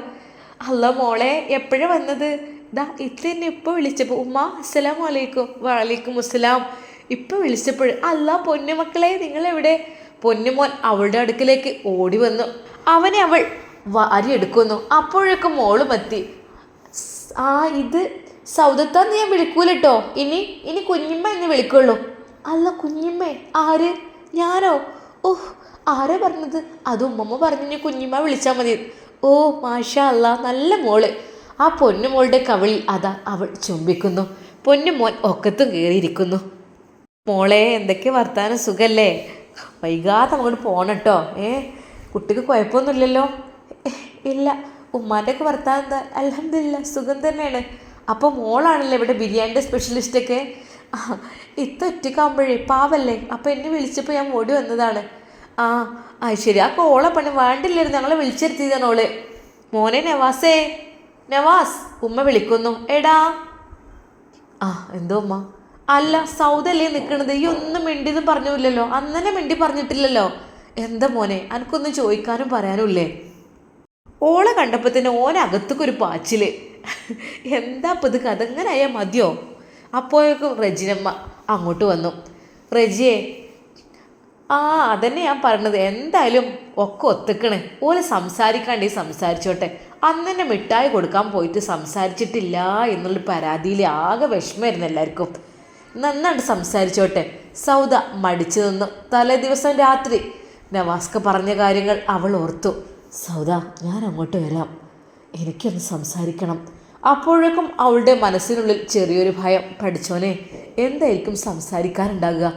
അല്ല മോളെ, എപ്പോഴാണ് വന്നത്? ദാ ഇത് തന്നെ ഇപ്പോൾ വിളിച്ചപ്പോൾ. ഉമ്മ അസ്സലാമു അലൈക്കും. വലൈക്കും അസ്സലാം. ഇപ്പം വിളിച്ചപ്പോൾ. അല്ല പൊന്നുമക്കളെ, നിങ്ങളെവിടെ? പൊന്നുമോൻ അവളുടെ അടുക്കിലേക്ക് ഓടി വന്നു. അവനെ അവൾ വാരിയെടുക്കുന്നു. അപ്പോഴേക്കും മോളും എത്തി. ആ ഇത് സൗദത്താന്ന് ഞാൻ വിളിക്കൂലട്ടോ. ഇനി കുഞ്ഞിമ്മ എന്ന് വിളിക്കുള്ളൂ. അല്ല കുഞ്ഞിമ്മേ? ആര്? ഞാനോ? ഓഹ്, ആരാ പറഞ്ഞത്? അത് ഉമ്മമ്മ പറഞ്ഞു കുഞ്ഞിമ്മ വിളിച്ചാൽ മതി. ഓ മാഷാ അല്ലാ, നല്ല മോള്. ആ പൊന്നുമോളുടെ കവിളിൽ അതാ അവൾ ചുംബിക്കുന്നു. പൊന്നുമോൻ ഒക്കത്തും കയറിയിരിക്കുന്നു. മോളെ എന്തൊക്കെ വർത്താനം, സുഖല്ലേ? വൈകാതെ അങ്ങോട്ട് പോകണട്ടോ. കുട്ടിക്ക് കുഴപ്പമൊന്നുമില്ലല്ലോ? ഇല്ല, ഉമ്മാൻ്റെ ഒക്കെ വർത്താനം എന്താ? അൽഹംദുലില്ലാ സുഖം തന്നെയാണ്. അപ്പോൾ മോളാണല്ലോ ഇവിടെ ബിരിയാണിൻ്റെ സ്പെഷ്യലിസ്റ്റൊക്കെ? ഇത്തൊറ്റക്കാകുമ്പോഴേ പാവല്ലേ, അപ്പോൾ എന്നെ വിളിച്ചപ്പോൾ ഞാൻ ഓടി വന്നതാണ്. ആ ശരി. ആ കോളെ പണി വേണ്ടില്ലായിരുന്നു, ഞങ്ങളെ വിളിച്ചെടുത്തിയതാണ് ഓള്. മോനെ നവാസേ, നവാസ്, ഉമ്മ വിളിക്കുന്നു. എടാ. എന്തോ ഉമ്മ? അല്ല സൗദല്ലേ നിൽക്കണത്? ഈ ഒന്നും മിണ്ടിന്ന് പറഞ്ഞില്ലല്ലോ, അന്നെ മിണ്ടി പറഞ്ഞിട്ടില്ലല്ലോ. എന്താ മോനെ, എനിക്കൊന്നും ചോദിക്കാനും പറയാനും ഇല്ലേ? ഓളെ കണ്ടപ്പോൾ തന്നെ ഓനകത്തേക്കൊരു പാച്ചില്. എന്താ ഇപ്പം ഇത് കഥ? ഇങ്ങനെ ആയാൽ മതിയോ? അപ്പോഴേക്കും റെജിനമ്മ അങ്ങോട്ട് വന്നു. റെജിയെ, അതന്നെ ഞാൻ പറഞ്ഞത്. എന്തായാലും ഒക്കെ ഒത്തുക്കണേ. ഓലെ സംസാരിക്കാണ്ടേ സംസാരിച്ചോട്ടെ. അന്ന് തന്നെ മിഠായി കൊടുക്കാൻ പോയിട്ട് സംസാരിച്ചിട്ടില്ല എന്നുള്ള പരാതിയിൽ ആകെ വിഷമമായിരുന്നു എല്ലാവർക്കും. നന്നായിട്ട് സംസാരിച്ചോട്ടെ. സൗദ മടിച്ചു നിന്നു. തലേ ദിവസം രാത്രി നവാസ്ക പറഞ്ഞ കാര്യങ്ങൾ അവൾ ഓർത്തു. സൗദ, ഞാൻ അങ്ങോട്ട് വരാം, എനിക്കൊന്ന് സംസാരിക്കണം. അപ്പോഴേക്കും അവളുടെ മനസ്സിനുള്ളിൽ ചെറിയൊരു ഭയം. പഠിച്ചോനെ, എന്തായിരിക്കും സംസാരിക്കാനുണ്ടാകുക?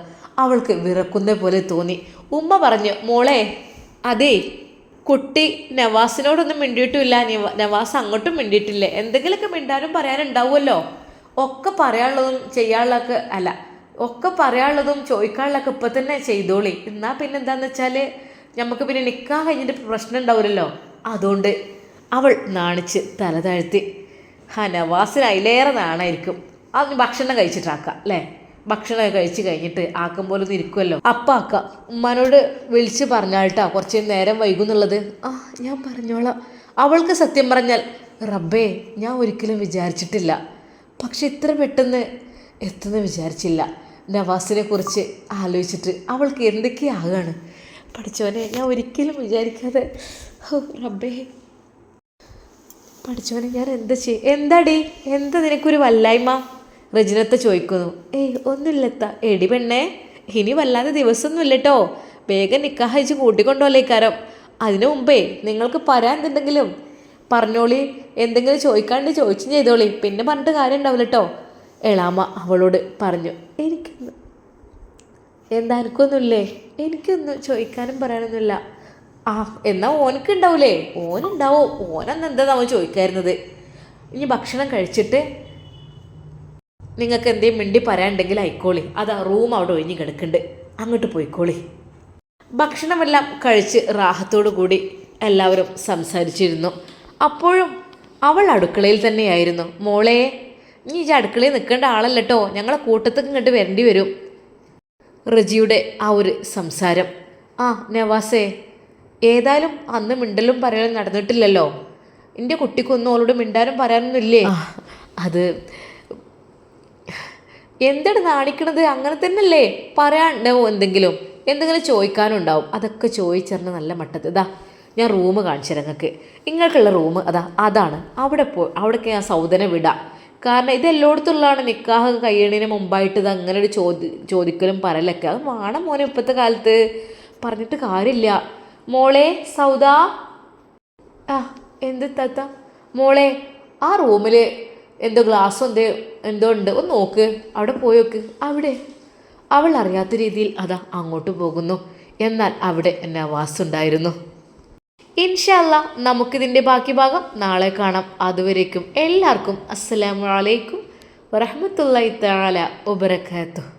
അവൾക്ക് വിറക്കുന്ന പോലെ തോന്നി. ഉമ്മ പറഞ്ഞു, മോളെ അതേ കുട്ടി നവാസിനോടൊന്നും മിണ്ടിയിട്ടുമില്ല, നവാസ് അങ്ങോട്ടും മിണ്ടിയിട്ടില്ലേ? എന്തെങ്കിലുമൊക്കെ മിണ്ടാനും പറയാനുണ്ടാവുമല്ലോ. ഒക്കെ പറയാനുള്ളതും ചെയ്യാനുള്ളതൊക്കെ അല്ല, ഒക്കെ പറയാനുള്ളതും ചോദിക്കാനുള്ളതൊക്കെ ഇപ്പം തന്നെ ചെയ്തോളി. എന്നാൽ പിന്നെ എന്താണെന്ന് വെച്ചാൽ നമുക്ക് പിന്നെ നിൽക്കാൻ കഴിഞ്ഞിട്ട് പ്രശ്നം ഉണ്ടാവില്ലല്ലോ. അതുകൊണ്ട് അവൾ നാണിച്ച് തല താഴ്ത്തി. നവാസിന് അതിലേറെ നാണായിരിക്കും. അതിന് ഭക്ഷണം കഴിച്ചിട്ടാക്കാം അല്ലേ? ഭക്ഷണം കഴിച്ച് കഴിഞ്ഞിട്ട് ആക്കും പോലെ ഒന്ന് ഇരിക്കുമല്ലോ, അപ്പം ആക്കാം. ഉമ്മാനോട് വിളിച്ച് പറഞ്ഞാൾട്ടാ കുറച്ച് നേരം വൈകുന്നുള്ളത്. ഞാൻ പറഞ്ഞോളാം. അവൾക്ക് സത്യം പറഞ്ഞാൽ റബ്ബേ, ഞാൻ ഒരിക്കലും വിചാരിച്ചിട്ടില്ല, പക്ഷെ ഇത്ര പെട്ടെന്ന് എത്തുന്ന വിചാരിച്ചില്ല. നവാസിനെ കുറിച്ച് ആലോചിച്ചിട്ട് അവൾക്ക് എന്തൊക്കെയാകാണ്. പഠിച്ചോനെ, ഞാൻ ഒരിക്കലും വിചാരിക്കാതെ. റബ്ബേ പഠിച്ചോനെ, ഞാൻ എന്താ ചെയ്യും? എന്താടി, എന്താ നിനക്കൊരു വല്ലായ്മ? റജിനത്തെ ചോദിക്കുന്നു. ഒന്നുമില്ലത്ത. എടി പെണ്ണേ, ഇനി വല്ലാതെ ദിവസമൊന്നുമില്ല കേട്ടോ. വേഗം നിക്കാഹ് അയച്ച് കൂട്ടിക്കൊണ്ടുപോലേക്കാരം. അതിനു മുമ്പേ നിങ്ങൾക്ക് പറയാൻ എന്തുണ്ടെങ്കിലും പറഞ്ഞോളി. എന്തെങ്കിലും ചോദിക്കാണ്ട് ചോദിച്ചും ചെയ്തോളി, പിന്നെ പറഞ്ഞിട്ട് കാര്യം ഉണ്ടാവില്ല കേട്ടോ. എളാമ അവളോട് പറഞ്ഞു. എനിക്കൊന്നും എന്താ, എനിക്കൊന്നുമില്ലേ? എനിക്കൊന്നും ചോദിക്കാനും പറയാനൊന്നുമില്ല. എന്നാൽ ഓനക്കുണ്ടാവൂലേ? ഓനുണ്ടാവും. ഓനെന്നെന്താ അവൻ ചോദിക്കായിരുന്നത്? ഇനി ഭക്ഷണം കഴിച്ചിട്ട് നിങ്ങൾക്ക് എന്തെങ്കിലും മിണ്ടി പറയാനുണ്ടെങ്കിൽ ആയിക്കോളി. അതാ റൂം അവിടെ ഒഴിഞ്ഞ് കിടക്കുന്നുണ്ട്, അങ്ങോട്ട് പോയിക്കോളി. ഭക്ഷണമെല്ലാം കഴിച്ച് റാഹത്തോടു കൂടി എല്ലാവരും സംസാരിച്ചിരുന്നു. അപ്പോഴും അവൾ അടുക്കളയിൽ തന്നെയായിരുന്നു. മോളെ, നീ അടുക്കളയിൽ നിൽക്കേണ്ട ആളല്ല കേട്ടോ, ഞങ്ങളെ കൂട്ടത്തേക്ക് ഇങ്ങോട്ട് വരേണ്ടി വരും. റജിയുടെ ആ ഒരു സംസാരം. നവാസേ, ഏതായാലും അന്ന് മിണ്ടലും പറയലും നടന്നിട്ടില്ലല്ലോ. എൻ്റെ കുട്ടിക്കൊന്നും അവളോട് മിണ്ടാനും പറയാനൊന്നുമില്ലേ? അത് എന്താണ് നാണിക്കണത്? അങ്ങനെ തന്നെയല്ലേ പറയാനുണ്ടാവും. എന്തെങ്കിലും ചോദിക്കാനുണ്ടാവും. അതൊക്കെ ചോദിച്ചറിഞ്ഞ് നല്ല മട്ടത്ത് ഇതാ ഞാൻ റൂം കാണിച്ചു തരാം നിങ്ങൾക്ക്. നിങ്ങൾക്കുള്ള റൂം അതാണ്. അവിടേക്ക് ഞാൻ സൗദനെ വിടാം. കാരണം ഇത് എല്ലായിടത്തുള്ളതാണ്. നിക്കാഹ് കഴിയണതിന് മുമ്പായിട്ട് ഇത് അങ്ങനെ ഒരു ചോദിക്കലും പറയലൊക്കെ അത് വേണം മോനെ ഇപ്പോഴത്തെ കാലത്ത്. പറഞ്ഞിട്ട് കാര്യമില്ല. മോളെ സൗദ. ആ എന്ത് താത്ത? മോളെ ആ റൂമിൽ എന്തോ ഗ്ലാസ്സോ എന്തോ ഉണ്ട്, ഒന്ന് നോക്ക്. അവിടെ പോയി നോക്ക്. അവിടെ അവൾ അറിയാത്ത രീതിയിൽ അങ്ങോട്ട് പോകുന്നു. എന്നാൽ അവിടെ നവാസ് ഉണ്ടായിരുന്നു. ഇൻഷാ അല്ലാ നമുക്കിതിൻ്റെ ബാക്കി ഭാഗം നാളെ കാണാം. അതുവരേക്കും എല്ലാവർക്കും അസ്സലാമു അലൈക്കും വറഹ്മത്തുള്ളാഹി തആല വബറകാതുഹു.